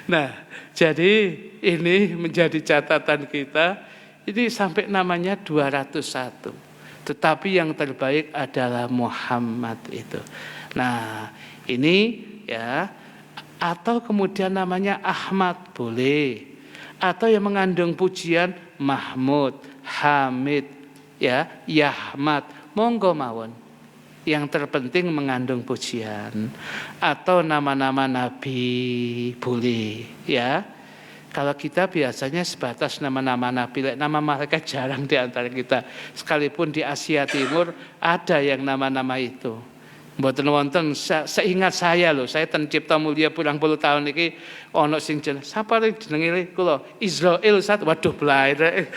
Nah, jadi ini menjadi catatan kita. Ini sampai namanya 201. Tetapi yang terbaik adalah Muhammad itu. Nah, ini ya, atau kemudian namanya Ahmad boleh. Atau yang mengandung pujian Mahmud, Hamid, ya, Yahmad, monggo mawon. Yang terpenting mengandung pujian. Atau nama-nama nabi boleh, ya. Kalau kita biasanya sebatas nama-nama nabi, nama malaikat jarang di antara kita. Sekalipun di Asia Timur ada yang nama-nama itu. Mboten wonten seingat saya loh, saya ten Cipta Mulia pirang puluh tahun iki ana sing jeneng sapa jenenge kula Israil satu. Waduh blae.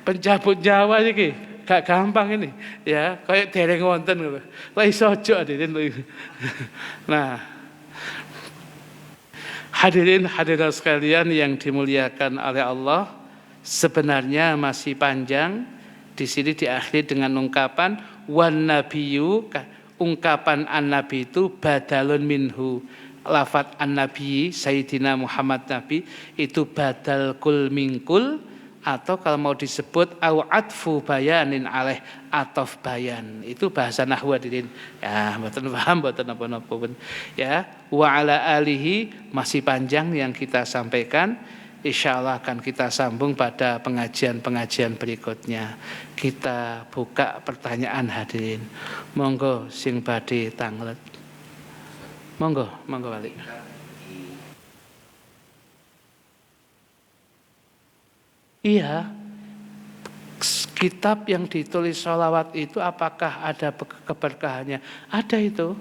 Pencabut nyawa iki. Gak gampang ini, ya kayak dereng wonten gitu. Lah iso aja hadirin. Nah, hadirat sekalian yang dimuliakan oleh Allah, sebenarnya masih panjang. Di sini diakhiri dengan ungkapan wan nabiyyu, ungkapan an-nabi itu badalun minhu. Lafat an-nabi Sayyidina Muhammad Nabi itu badal kul minkul. Atau kalau mau disebut au atfu bayanin alaih atof bayan, itu bahasa nahwu hadirin ya, mboten paham mboten napa-napa pun ya. Wa ala alihi masih panjang yang kita sampaikan, insyaallah akan kita sambung pada pengajian-pengajian berikutnya. Kita buka pertanyaan hadirin, monggo sing badhe tanglet, monggo balik. Iya, kitab yang ditulis sholawat itu apakah ada keberkahannya? Ada itu.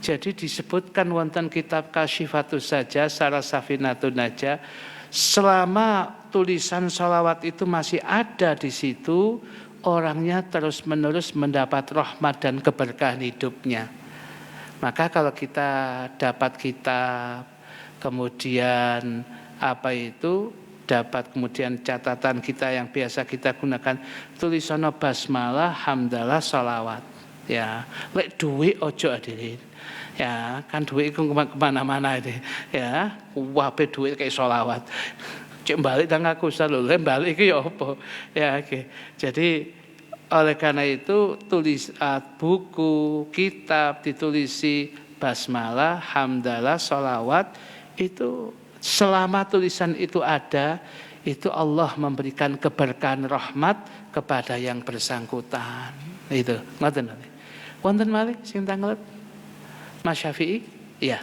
Jadi disebutkan wonten kitab Kasyifatus Saja, Sarasafinatun Najah. Selama tulisan sholawat itu masih ada di situ, orangnya terus-menerus mendapat rahmat dan keberkahan hidupnya. Maka kalau kita dapat kitab, kemudian dapat kemudian catatan kita yang biasa kita gunakan tulisono basmalah, hamdalah, sholawat. Ya, lek duit ojo hadirin. Ya, kan duit itu kemana-mana itu. Ya, wape duit kayak sholawat. Cek balik tang aku selalu balik itu ya apa? Ya, oke. Jadi oleh karena itu tulis buku, kitab ditulisi basmalah, hamdalah, sholawat itu. Selama tulisan itu ada, itu Allah memberikan keberkahan rahmat kepada yang bersangkutan. Itu, ngoten nggih. Wonten malih sing tanglet? Mas Syafi'i? Iya.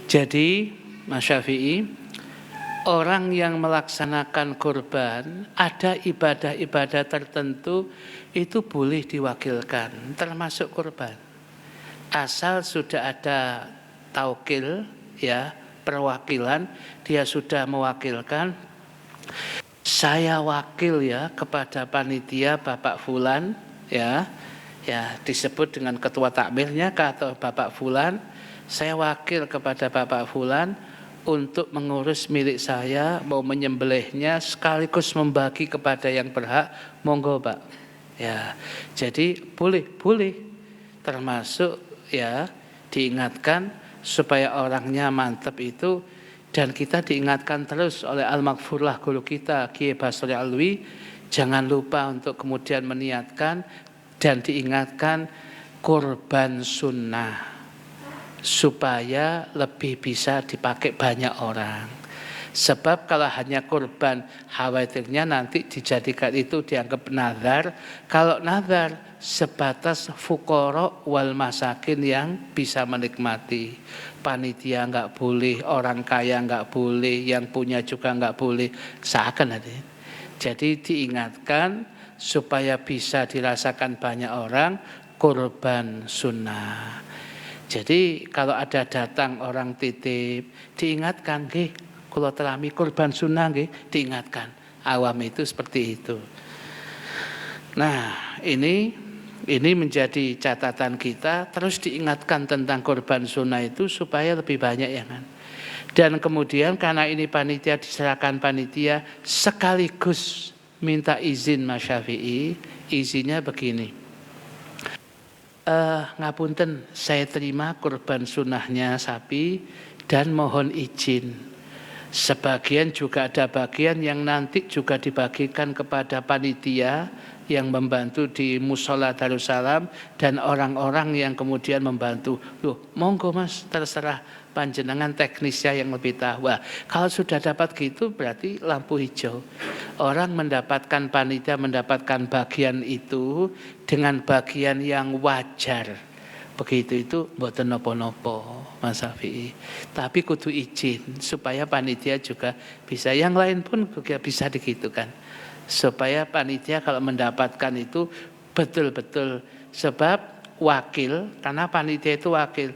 Jadi Mas Syafi'i, orang yang melaksanakan kurban, ada ibadah-ibadah tertentu itu boleh diwakilkan, termasuk kurban. Asal sudah ada taukil, ya, perwakilan, dia sudah mewakilkan, saya wakil ya kepada panitia Bapak Fulan, ya disebut dengan ketua takmirnya atau Bapak Fulan, saya wakil kepada Bapak Fulan untuk mengurus milik saya, mau menyembelihnya sekaligus membagi kepada yang berhak, monggo Pak. Ya, jadi boleh, termasuk ya diingatkan supaya orangnya mantap itu, dan kita diingatkan terus oleh Al-Maghfurlah guru kita Kiai Basri Alwi, jangan lupa untuk kemudian meniatkan dan diingatkan kurban sunnah supaya lebih bisa dipakai banyak orang. Sebab kalau hanya kurban, khawatirnya nanti dijadikan itu dianggap nazar. Kalau nazar sebatas fuqara wal masakin yang bisa menikmati. Panitia enggak boleh, orang kaya enggak boleh, yang punya juga enggak boleh. Seakan ada. Jadi diingatkan supaya bisa dirasakan banyak orang, kurban sunnah. Jadi kalau ada datang orang titip, diingatkan, nggih, kula terami kurban sunnah nggih, diingatkan. Awam itu seperti itu. Nah, ini menjadi catatan kita, terus diingatkan tentang kurban sunnah itu supaya lebih banyak ya kan. Dan kemudian karena ini panitia, diserahkan panitia, sekaligus minta izin Mas Syafi'i, izinnya begini. Ngapunten, saya terima kurban sunnahnya sapi dan mohon izin. Sebagian juga ada bagian yang nanti juga dibagikan kepada panitia yang membantu di Musola Darussalam dan orang-orang yang kemudian membantu. Loh, monggo Mas, terserah panjenengan teknisnya yang lebih tahu. Wah, kalau sudah dapat gitu berarti lampu hijau. Orang mendapatkan, panitia mendapatkan bagian itu dengan bagian yang wajar. Begitu itu mboten napa-napa Mas Syafi'i. Tapi kudu izin supaya panitia juga bisa, yang lain pun juga bisa digitukan. Supaya panitia kalau mendapatkan itu betul-betul, sebab wakil, karena panitia itu wakil,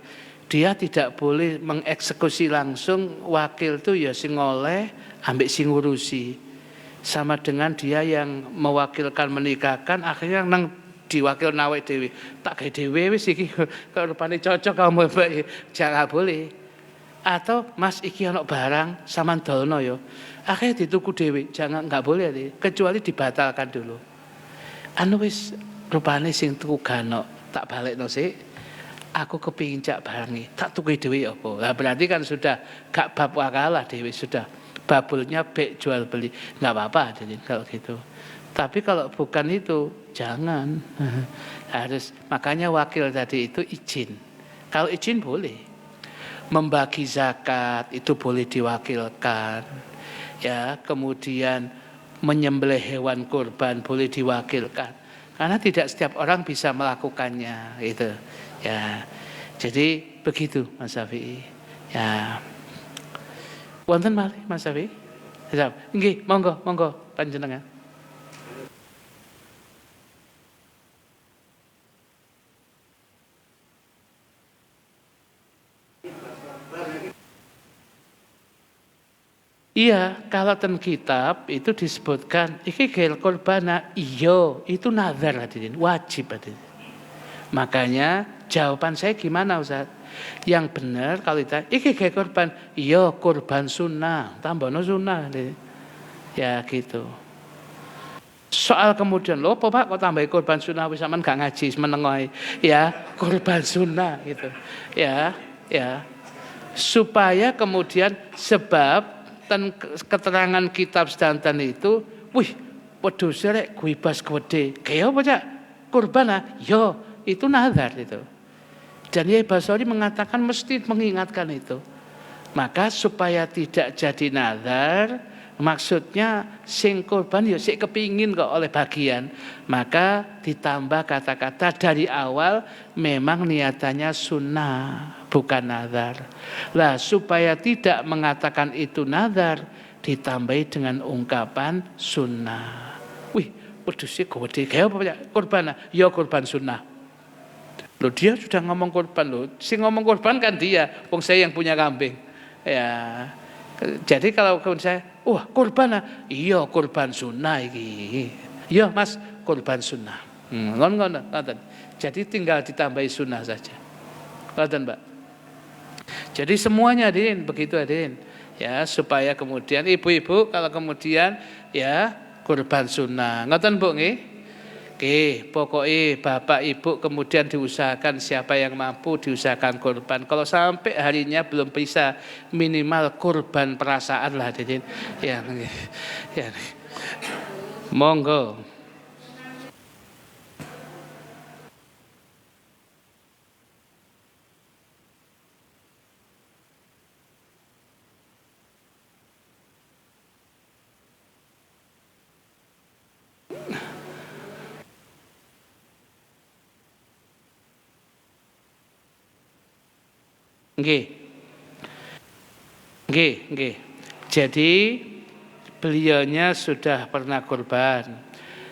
dia tidak boleh mengeksekusi langsung. Wakil itu ya sing oleh ambek sing ngurusi, sama dengan dia yang mewakilkan menikahkan, akhirnya nang diwakil nawe dewi, tak gawe dewi wis iki kalau rupane cocok kamu mbak, jangan boleh. Atau Mas iki ana barang sampean dolno ya, akhirnya dituku dewi, jangan, nggak boleh deh, kecuali dibatalkan dulu. Anu wis rupane sing tuku ganok, tak balekno sik, aku kepingin cak barangi, tak tuku dewi apa. Nah, berarti kan sudah gak bab wakalah dewi, sudah babulnya bek jual beli, nggak apa-apa jadi kalau gitu. Tapi kalau bukan itu jangan. Harus, makanya wakil tadi itu izin. Kalau izin boleh. Membagi zakat itu boleh diwakilkan. Ya, kemudian menyembelih hewan kurban boleh diwakilkan. Karena tidak setiap orang bisa melakukannya itu. Ya. Jadi begitu Mas Syafi'i. Ya. Wonten malih Mas Syafi'i? Nggih, monggo panjenengan. Iya, kalau ten kitab itu disebutkan iki gail kurbana, iya, itu nazar hadirin, wajib hadirin. Makanya jawaban saya gimana Ustaz? Yang benar kalau kita iki gail kurban, iya kurban sunnah, tambahno sunnah hadirin. Ya gitu. Soal kemudian lho apa Pak kok tambahi kurban sunnah wis sampean gak ngaji menengohi. Ya, kurban sunnah gitu. Ya. Supaya kemudian, sebab keterangan kitab sedanten itu, wih, wedhuse rek guibas gede. Kaya apa Cak? Kurban ah? Yo, itu nazar itu. Dan Kiai Basri mengatakan mesti mengingatkan itu. Maka supaya tidak jadi nazar, maksudnya sing kurban ya sik kepingin kok oleh bagian, maka ditambah kata-kata dari awal memang niatannya sunnah, bukan nazar. Lah supaya tidak mengatakan itu nazar, ditambahi dengan ungkapan sunnah. Wih, pedusnya gede, kayak apa ya? Kurban, ya kurban sunnah. Loh dia sudah ngomong kurban loh, si ngomong kurban kan dia, wong saya yang punya kambing. Ya, jadi kalau saya, wah kurban, iya kurban sunnah iki. Iya mas, kurban sunnah. Ngono. Jadi tinggal ditambahi sunnah saja. Ngoten Mbak. Jadi semuanya Din, begitu Din. Ya, supaya kemudian ibu-ibu kalau kemudian ya kurban sunnah. Ngoten Bu nggih? Oke, pokoknya bapak ibu kemudian diusahakan siapa yang mampu diusahakan kurban. Kalau sampai harinya belum bisa minimal kurban perasaan lah Din. Ya. Monggo. Nggih. Jadi beliaunya sudah pernah kurban.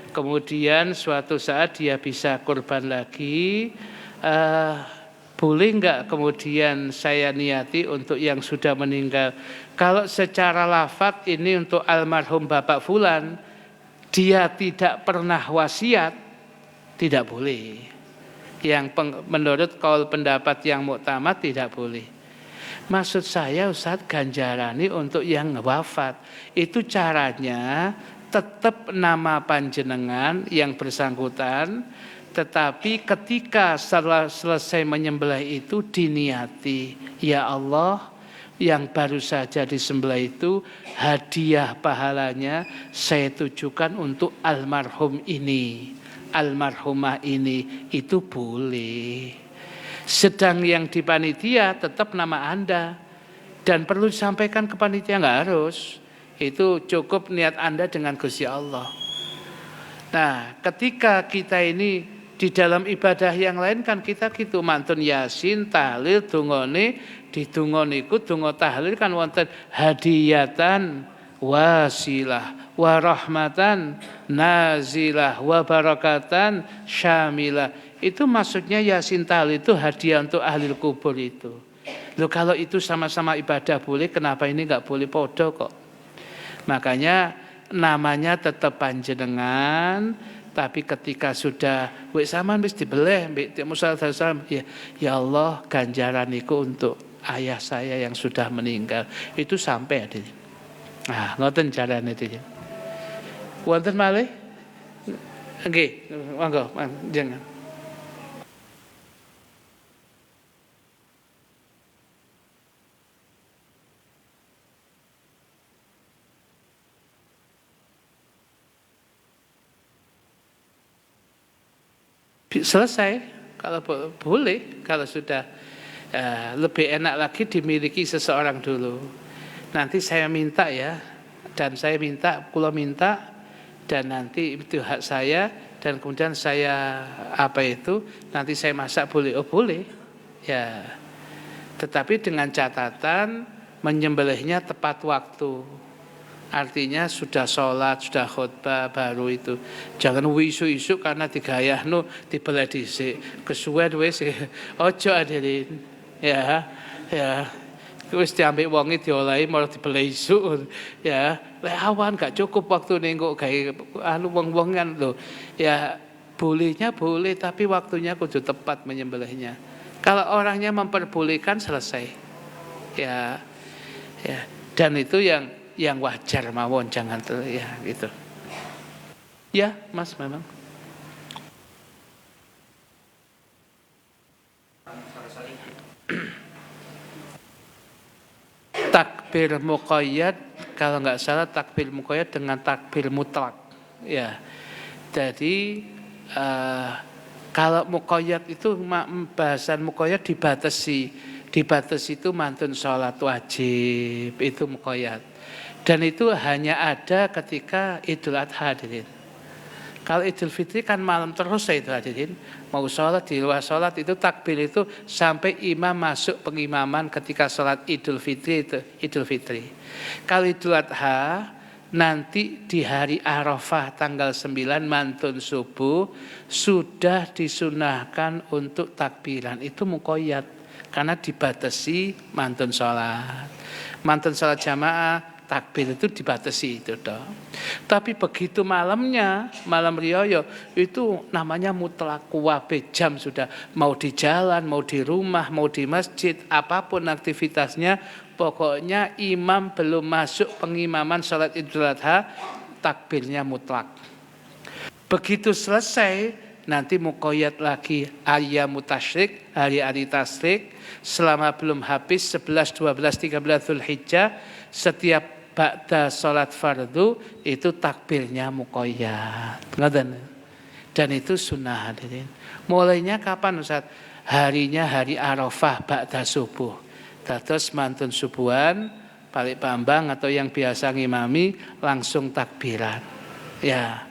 Kemudian suatu saat dia bisa kurban lagi. Boleh enggak kemudian saya niati untuk yang sudah meninggal? Kalau secara lafadz ini untuk almarhum Bapak Fulan, dia tidak pernah wasiat, tidak boleh. Yang menurut kaul pendapat yang muktamad tidak boleh. Maksud saya Ustaz, ganjarani untuk yang wafat itu caranya tetap nama panjenengan yang bersangkutan, tetapi ketika setelah selesai menyembelih itu diniati, ya Allah yang baru saja disembelih itu hadiah pahalanya saya tujukan untuk almarhum ini, almarhumah ini, itu boleh. Sedang yang di panitia tetap nama Anda dan perlu disampaikan ke panitia, nggak harus. Itu cukup niat Anda dengan Gusti Allah. Nah, ketika kita ini di dalam ibadah yang lain kan kita gitu mantun yasin, tahlil, dungone, di dungone iku donga tahlil kan wonten hadiyatan wasilah wa rahmatan nazilah wa barakatan syamilah. Itu maksudnya yasin tahlil itu hadiah untuk ahli kubur itu. Loh kalau itu sama-sama ibadah boleh, kenapa ini enggak boleh podo kok? Makanya namanya tetap panjenengan, tapi ketika sudah wis sampean wis dibeleh mbek Musa sallallahu ya Allah ganjaran iku untuk ayah saya yang sudah meninggal. Itu sampai ada. Nah, ngoten carane iki. Wonten malih? Nggih, monggo, jangan. Selesai, kalau boleh, kalau sudah lebih enak lagi dimiliki seseorang dulu. Nanti saya minta ya, dan saya minta, kula minta, dan nanti itu hak saya, dan kemudian saya nanti saya masak boleh, oh boleh, ya. Tetapi dengan catatan menyembelihnya tepat waktu. Artinya sudah sholat, sudah khutbah baru itu. Jangan isu-isu karena digayahno dibeleh dhisik. Kesuwen wis ojo adelin. Ya. Wis diambek wonge diolahi malah dibeleh isu. Ya, lek awan gak cukup waktune kok gawe wong-wong kan lho. Ya, bolehnya boleh tapi waktunya kudu tepat menyembelihnya. Kalau orangnya memperbolehkan selesai. Ya. Dan itu yang wajar mawon, jangan ya gitu. Ya, Mas memang. Takbir muqayyad, kalau nggak salah takbir muqayyad dengan takbir mutlak. Ya. Jadi kalau muqayyad itu bahasan muqayyad dibatasi itu mantun sholat wajib, itu muqayyad. Dan itu hanya ada ketika Idul Adha. Kalau Idul Fitri kan malam terus ya itu hadirin. Mau sholat, di luar sholat itu takbir itu sampai imam masuk pengimaman ketika sholat Idul Fitri itu Idul Fitri. Kalau Idul Adha nanti di hari Arafah tanggal 9 mantun subuh sudah disunahkan untuk takbiran. Itu muqayyad karena dibatasi mantun sholat. Mantun sholat jamaah takbir itu dibatasi itu toh. Tapi begitu malamnya, malam riyo itu namanya mutlak kuwabe jam sudah. Mau di jalan, mau di rumah, mau di masjid, apapun aktivitasnya, pokoknya imam belum masuk pengimaman salat Idul Adha, takbirnya mutlak. Begitu selesai, nanti muqayyad lagi ayyamu tasyrik, hari-hari tasyrik, selama belum habis 11, 12, 13 Dzulhijjah, setiap ba'da sholat fardu itu takbirnya muqayyad. Dan itu sunnah hadirin. Mulainya kapan Ustaz? Harinya hari Arafah ba'da subuh. Terus mantun subuhan, balik pambang atau yang biasa ngimami langsung takbiran. Ya,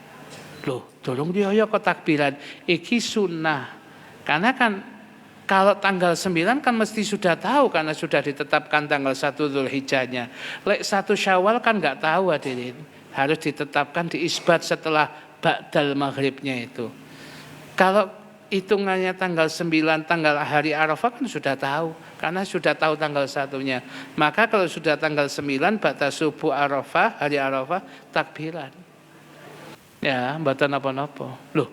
loh, tolong dia kok takbiran. Iki sunnah. Karena kan kalau tanggal 9 kan mesti sudah tahu karena sudah ditetapkan tanggal 1 Dzulhijjahnya. Lek 1 Syawal kan enggak tahu hadirin. Harus ditetapkan diisbat setelah ba'dal maghribnya itu. Kalau hitungannya tanggal 9 tanggal hari Arafah kan sudah tahu karena sudah tahu tanggal 1-nya. Maka kalau sudah tanggal 9 ba'da subuh Arafah, hari Arafah takbiran. Ya, mboten napa-napa. Loh,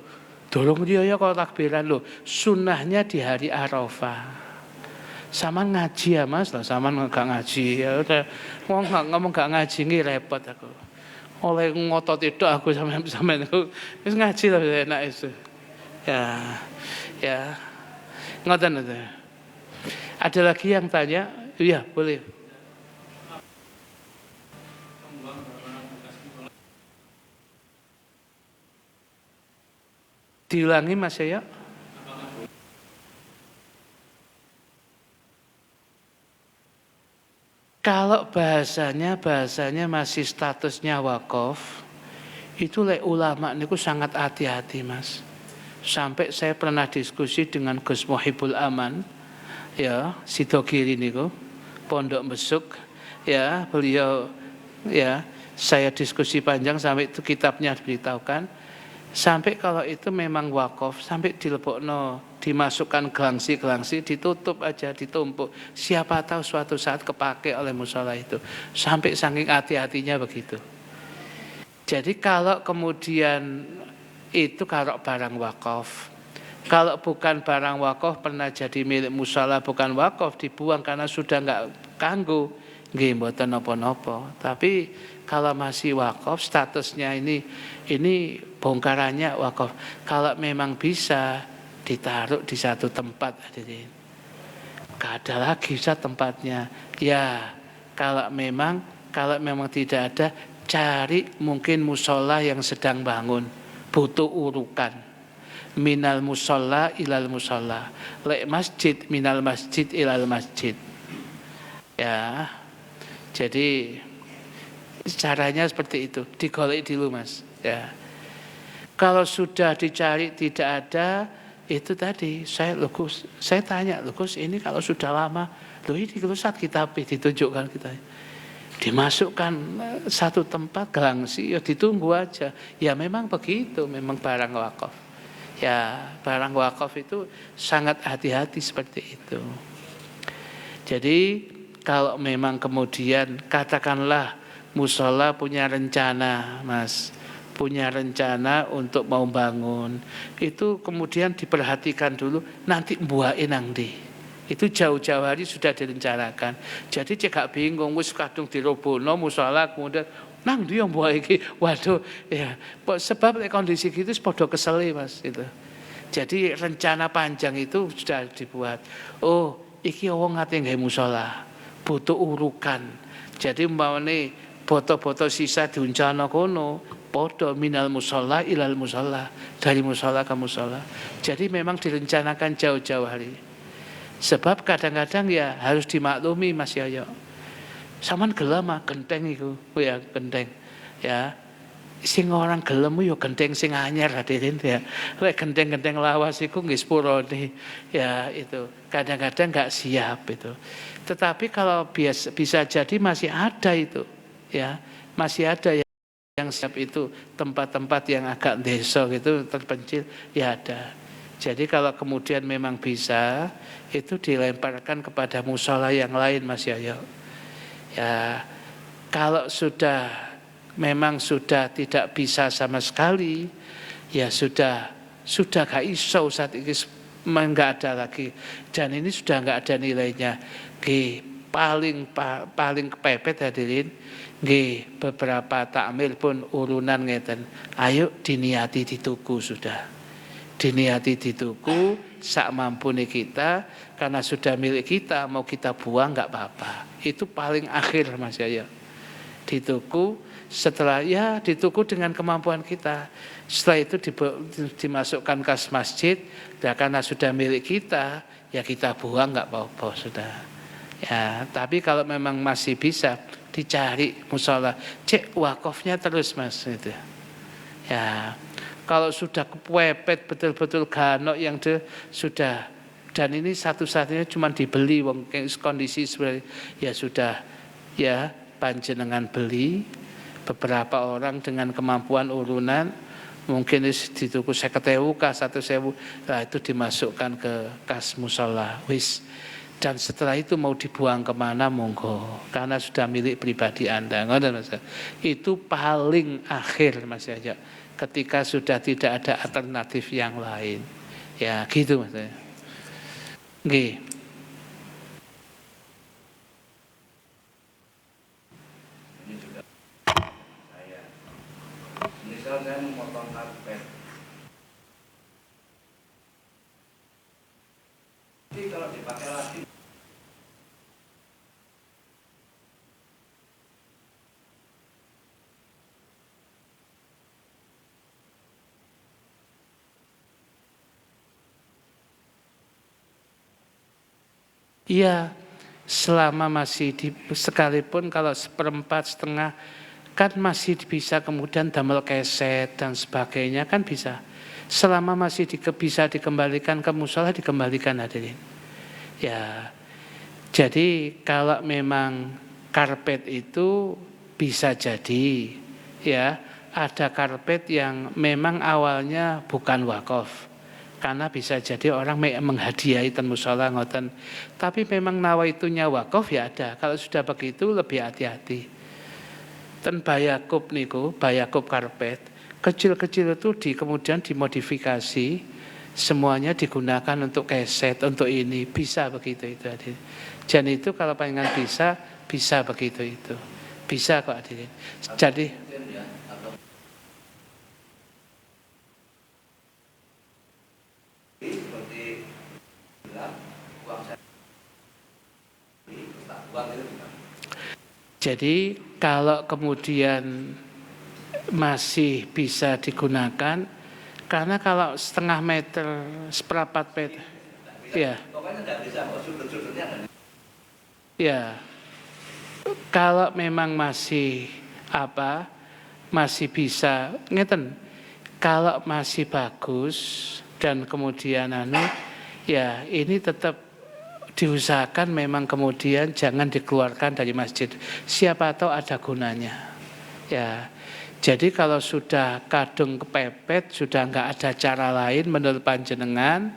dorong dia ya kalau takbiran loh. Sunnahnya di hari Arafah. Sama ngaji ya Mas, lah sama enggak ngaji. Ya udah ngomong enggak ngaji nggih repot aku. Oleh ngotot itu aku sampean aku wis ngaji lah enak itu. Ya. Ya. Ngoten itu. Ada lagi yang tanya? Iya, boleh. Diulangi Mas ya. Kalau bahasanya masih statusnya wakaf, itu lek ulama niku sangat hati-hati Mas. Sampai saya pernah diskusi dengan Gus Muhibul Aman, ya Sidogiri niku, Pondok Besuk, ya beliau, ya saya diskusi panjang sampai itu kitabnya diberitahukan. Sampai kalau itu memang wakaf, sampai dilebokno, dimasukkan gelangsi, ditutup aja, ditumpuk. Siapa tahu suatu saat kepake oleh musola itu. Sampai saking hati-hatinya begitu. Jadi kalau kemudian itu kalau barang wakaf, kalau bukan barang wakaf pernah jadi milik musola bukan wakaf dibuang karena sudah enggak kanggo, nggih mboten napa-napa. Tapi kalau masih wakaf statusnya ini bongkarannya wakaf. Kalau memang bisa ditaruh di satu tempat hadirin. Gak ada lagi bisa tempatnya. Ya, kalau memang tidak ada, cari mungkin musola yang sedang bangun, butuh urukan. Minal musola ilal musola. Lek masjid minal masjid ilal masjid. Ya. Jadi caranya seperti itu, digolek dulu Mas. Ya. Kalau sudah dicari tidak ada, itu tadi saya tanya, Gus ini kalau sudah lama, ini saat kitab ditunjukkan kita. Dimasukkan satu tempat gelangsi, ya ditunggu aja. Ya memang begitu, memang barang wakaf. Ya, barang wakaf itu sangat hati-hati seperti itu. Jadi kalau memang kemudian katakanlah musola punya rencana, Mas, punya rencana untuk mau bangun, itu kemudian diperhatikan dulu, nanti mbuake nang ndi. Itu jauh-jauh hari sudah direncanakan. Jadi cekak bingung, wis kadung dirobohno musola kemudian nang ndi mbuake iki. Waduh, ya, sebab kondisi gitu padha kesel Mas itu. Jadi rencana panjang itu sudah dibuat. Oh, iki wong ate nggawe musola, butuh urukan. Jadi umpamane boto-boto sisa diuncana kono, podo minal musola ilal musola, dari musola ke musola. Jadi memang direncanakan jauh-jauh hari. Sebab kadang-kadang ya harus dimaklumi Mas Yoyo. Saman gelem genteng iku, ya genteng. Ya. sing orang gelem yo genteng sing anyar hadirin ya. Lek genteng-genteng lawas iku nggih sepurone ya itu. Kadang-kadang enggak siap itu. Tetapi kalau bisa jadi masih ada itu ya. Masih ada yang siap itu tempat-tempat yang agak desa gitu terpencil ya ada. Jadi kalau kemudian memang bisa itu dilemparkan kepada musola yang lain Mas Yoyo. Ya kalau memang sudah tidak bisa sama sekali, ya sudah gak iso saat ini enggak ada lagi. Dan ini sudah enggak ada nilainya. Paling kepepet hadirin, beberapa takmil pun urunan ngeten. Ayo diniati dituku sudah. Diniati dituku sak mampune kita, karena sudah milik kita, mau kita buang enggak apa-apa. Itu paling akhir Mas Yaya. Dituku, setelah ya dituku dengan kemampuan kita. Setelah itu dimasukkan kas masjid, ya karena sudah milik kita, ya kita buang enggak apa-apa sudah. Ya, tapi kalau memang masih bisa dicari musola, cek wakafnya terus Mas itu. Ya, kalau sudah kepepet betul-betul ganok yang sudah, dan ini satu-satunya cuma dibeli wong kondisi seperti ya sudah ya panjenengan beli beberapa orang dengan kemampuan urunan mungkin dituku 50.000 ka 100.000, nah itu dimasukkan ke kas musola wis, dan setelah itu mau dibuang kemana monggo karena sudah milik pribadi Anda. Itu paling akhir Mas Yaya, ketika sudah tidak ada alternatif yang lain ya gitu Mas Yaya. Nggih. Saya memotong karpet. Jadi kalau dipakai lagi. Iya, selama masih sekalipun kalau seperempat setengah kan masih bisa kemudian damel keset dan sebagainya kan bisa. Selama masih bisa dikembalikan ke musola dikembalikan hadirin. Ya, jadi kalau memang karpet itu bisa jadi ya ada karpet yang memang awalnya bukan wakaf. Karena bisa jadi orang menghadiahi ten musola ngoten. Tapi memang nawaitunya wakaf ya ada. Kalau sudah begitu lebih hati-hati. Ten bayakub niku, bayakub karpet, kecil-kecil itu kemudian dimodifikasi, semuanya digunakan untuk keset, untuk ini, bisa begitu itu hadirin. Dan itu kalau panjenengan bisa begitu itu. Bisa kok hadirin. Jadi Jadi kalau kemudian masih bisa digunakan, karena kalau setengah meter, seperempat meter, ya. Ya, kalau memang masih masih bisa, ngeten, kalau masih bagus dan kemudian ya ini tetap diusahakan memang kemudian jangan dikeluarkan dari masjid. Siapa tahu ada gunanya. Ya, jadi kalau sudah kadung kepepet, sudah enggak ada cara lain menurut panjenengan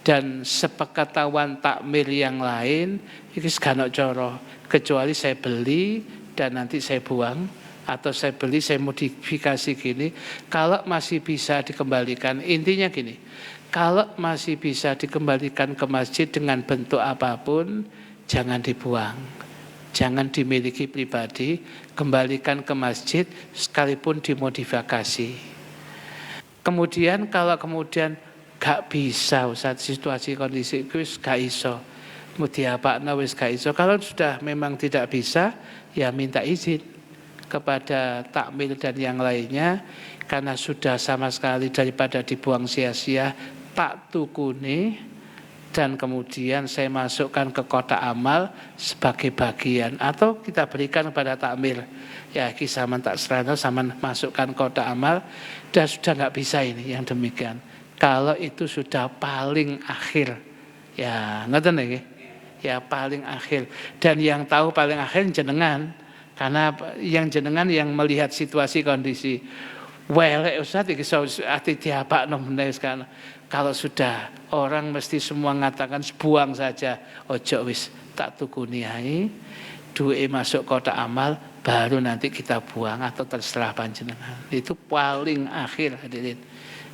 dan sepengetahuan takmir yang lain, iki ganok coro. Kecuali saya beli dan nanti saya buang, atau saya beli saya modifikasi gini. Kalau masih bisa dikembalikan, intinya gini. Kalau masih bisa dikembalikan ke masjid dengan bentuk apapun, jangan dibuang. Jangan dimiliki pribadi, kembalikan ke masjid sekalipun dimodifikasi. Kemudian kalau kemudian gak bisa saat situasi kondisi itu gak iso. Mudiapakna wis gak iso. Kalau sudah memang tidak bisa, ya minta izin kepada takmir dan yang lainnya, karena sudah sama sekali daripada dibuang sia-sia, tak tukune dan kemudian saya masukkan ke kotak amal sebagai bagian, atau kita berikan kepada takmir, ya kisaman tak serana sama masukkan kotak amal, dan sudah nggak bisa ini yang demikian. Kalau itu sudah paling akhir, ya ngoten nggih, ya paling akhir, dan yang tahu paling akhir jenengan, karena yang jenengan yang melihat situasi kondisi. Welek Ustaz iki ati diapakno meneh kan. Kalau sudah orang mesti semua mengatakan buang saja, ojo wis tak tukuni ae, duwe masuk kotak amal baru nanti kita buang atau terserah panjenengan. Itu paling akhir hadirin.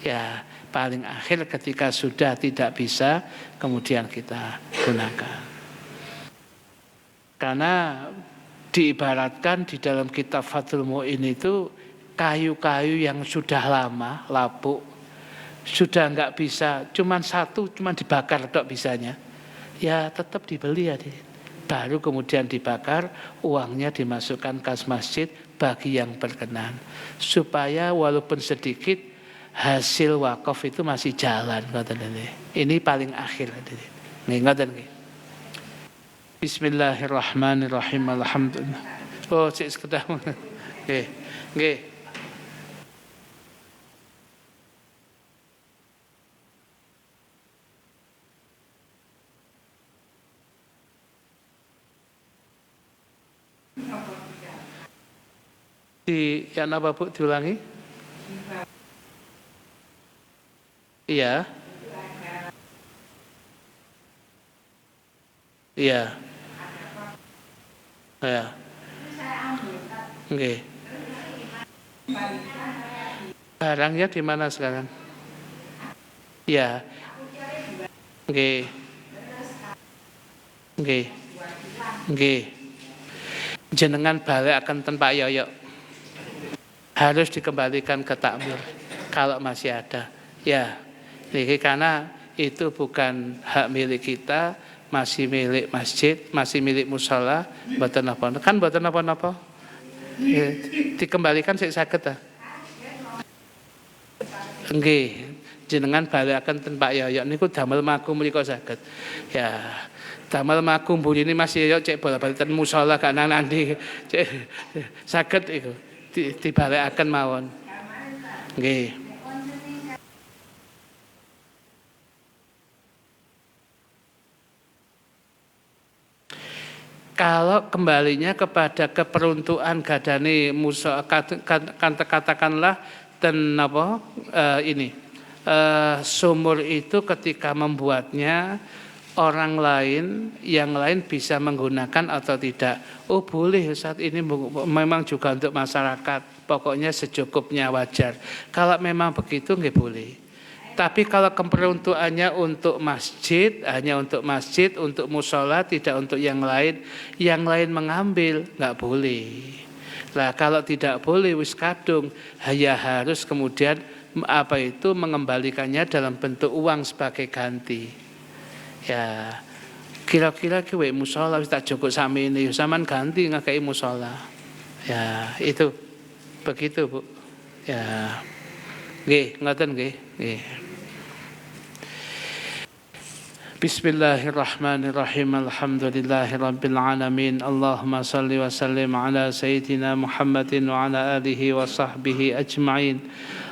Ya, paling akhir ketika sudah tidak bisa kemudian kita gunakan. Karena diibaratkan di dalam kitab Fathul Mu'in itu kayu-kayu yang sudah lama, lapuk, sudah enggak bisa, cuman satu, cuman dibakar tok bisanya, ya tetap dibeli ya. Baru kemudian dibakar, uangnya dimasukkan kas masjid bagi yang berkenan. Supaya walaupun sedikit, hasil wakaf itu masih jalan. Ini paling akhir. Ngoten nggih. Bismillahirrahmanirrahim. Alhamdulillah. Oh, cek sekedar. Nggih. Nggih. Yang apa Bu, diulangi? Iya. Iya. Ya. Oke. Barangnya di mana sekarang? Iya. Oke. Oke. Oke. Jenengan balik akan tempat yoyok. Harus dikembalikan ke takmir kalau masih ada. Ya, ini karena itu bukan hak milik kita, masih milik masjid, masih milik mushola, mboten napa. Kan mboten napa-napa. Ya, dikembalikan sik saged ta. Nggih, jenengan balaken ten Pak Yoyok niku damel maku mriko saged. Ya, damel maku mburi ini masih Yoyok cek bola-bali ten mushola gak nang ndi. Cek saged iku. Dibalekaken mawon. Nggih. Kalau kembalinya kepada keperuntukan gadane musa, katakanlah ten apa sumur itu ketika membuatnya orang lain, yang lain bisa menggunakan atau tidak. Oh boleh saat ini memang juga untuk masyarakat, pokoknya secukupnya wajar. Kalau memang begitu nggak boleh. Tapi kalau keperuntukannya untuk masjid, hanya untuk masjid, untuk mushola, tidak untuk yang lain mengambil, nggak boleh. Nah kalau tidak boleh wis kadung, ya harus kemudian mengembalikannya dalam bentuk uang sebagai ganti. Ya, kira-kira kowe mushola wis tak cukup sami ini, sampean ganti ngakei mushola. Ya, itu begitu, Bu. Ya. Nggih, ngoten nggih. Nggih. Bismillahirrahmanirrahim. Alhamdulillahirabbil alamin. Allahumma shalli wa sallim ala sayyidina Muhammadin wa ala alihi wa sahbihi ajma'in.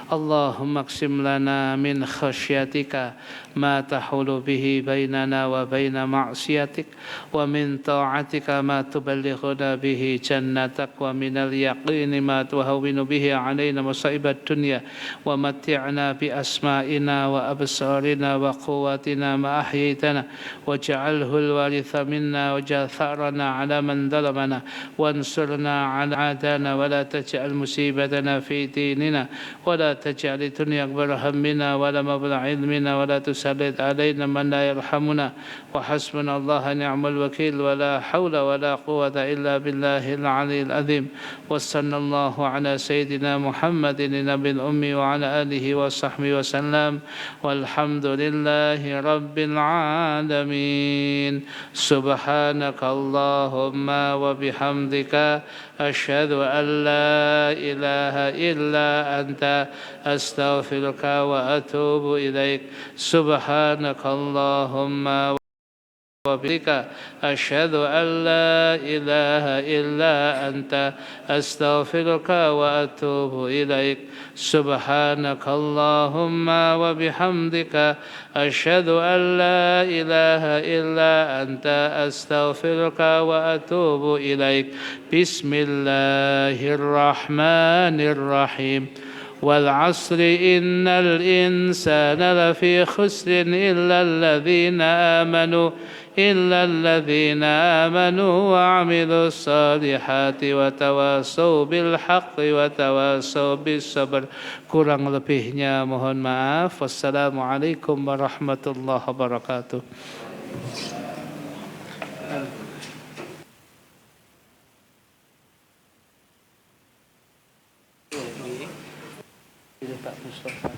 Allahumma qsim lana min khasyatika ma tahulu bihi bainana wa baina ma'siyatik, wa min ta'atika ma tuballighuna bihi jannatak, wa minal yaqini ma tuhawwinu bihi alaina masaibat dunya, wa matti'na bi asma'ina wa absarina wa quwwatina ma ahyaytana, waj'alhu al-waritha minna waj'al tha'rana 'ala man dhalamana wansurna 'ala 'adana wa la taj'al musibatana fi dinina wa la تجعل الدنيا أكبر همنا ولا مبلغ علمنا ولا تسلط علينا من لا يرحمنا وحسبنا الله نعم الوكيل ولا حول ولا قوة إلا بالله العلي العظيم وصلى الله على سيدنا محمد النبي الأمي وعلى آله وصحبه وسلم والحمد لله رب العالمين سبحانك اللهم وبحمدك أشهد أن لا إله إلا أنت أستغفرك وأتوب إليك سبحانك اللهم وبك أشهد أن لا إله إلا أنت أستغفرك وأتوب إليك سبحانك اللهم وبحمدك أشهد أن لا إله إلا أنت أستغفرك وأتوب إليك بسم الله الرحمن الرحيم والعصر إن الإنسان لفي خسر إلا الذين آمنوا وعملوا الصالحات وتواصوا بالحق وتواصوا بالصبر. Kurang lebihnya mohon maaf. Wassalamualaikum warahmatullahi wabarakatuh. Pak Mustafa.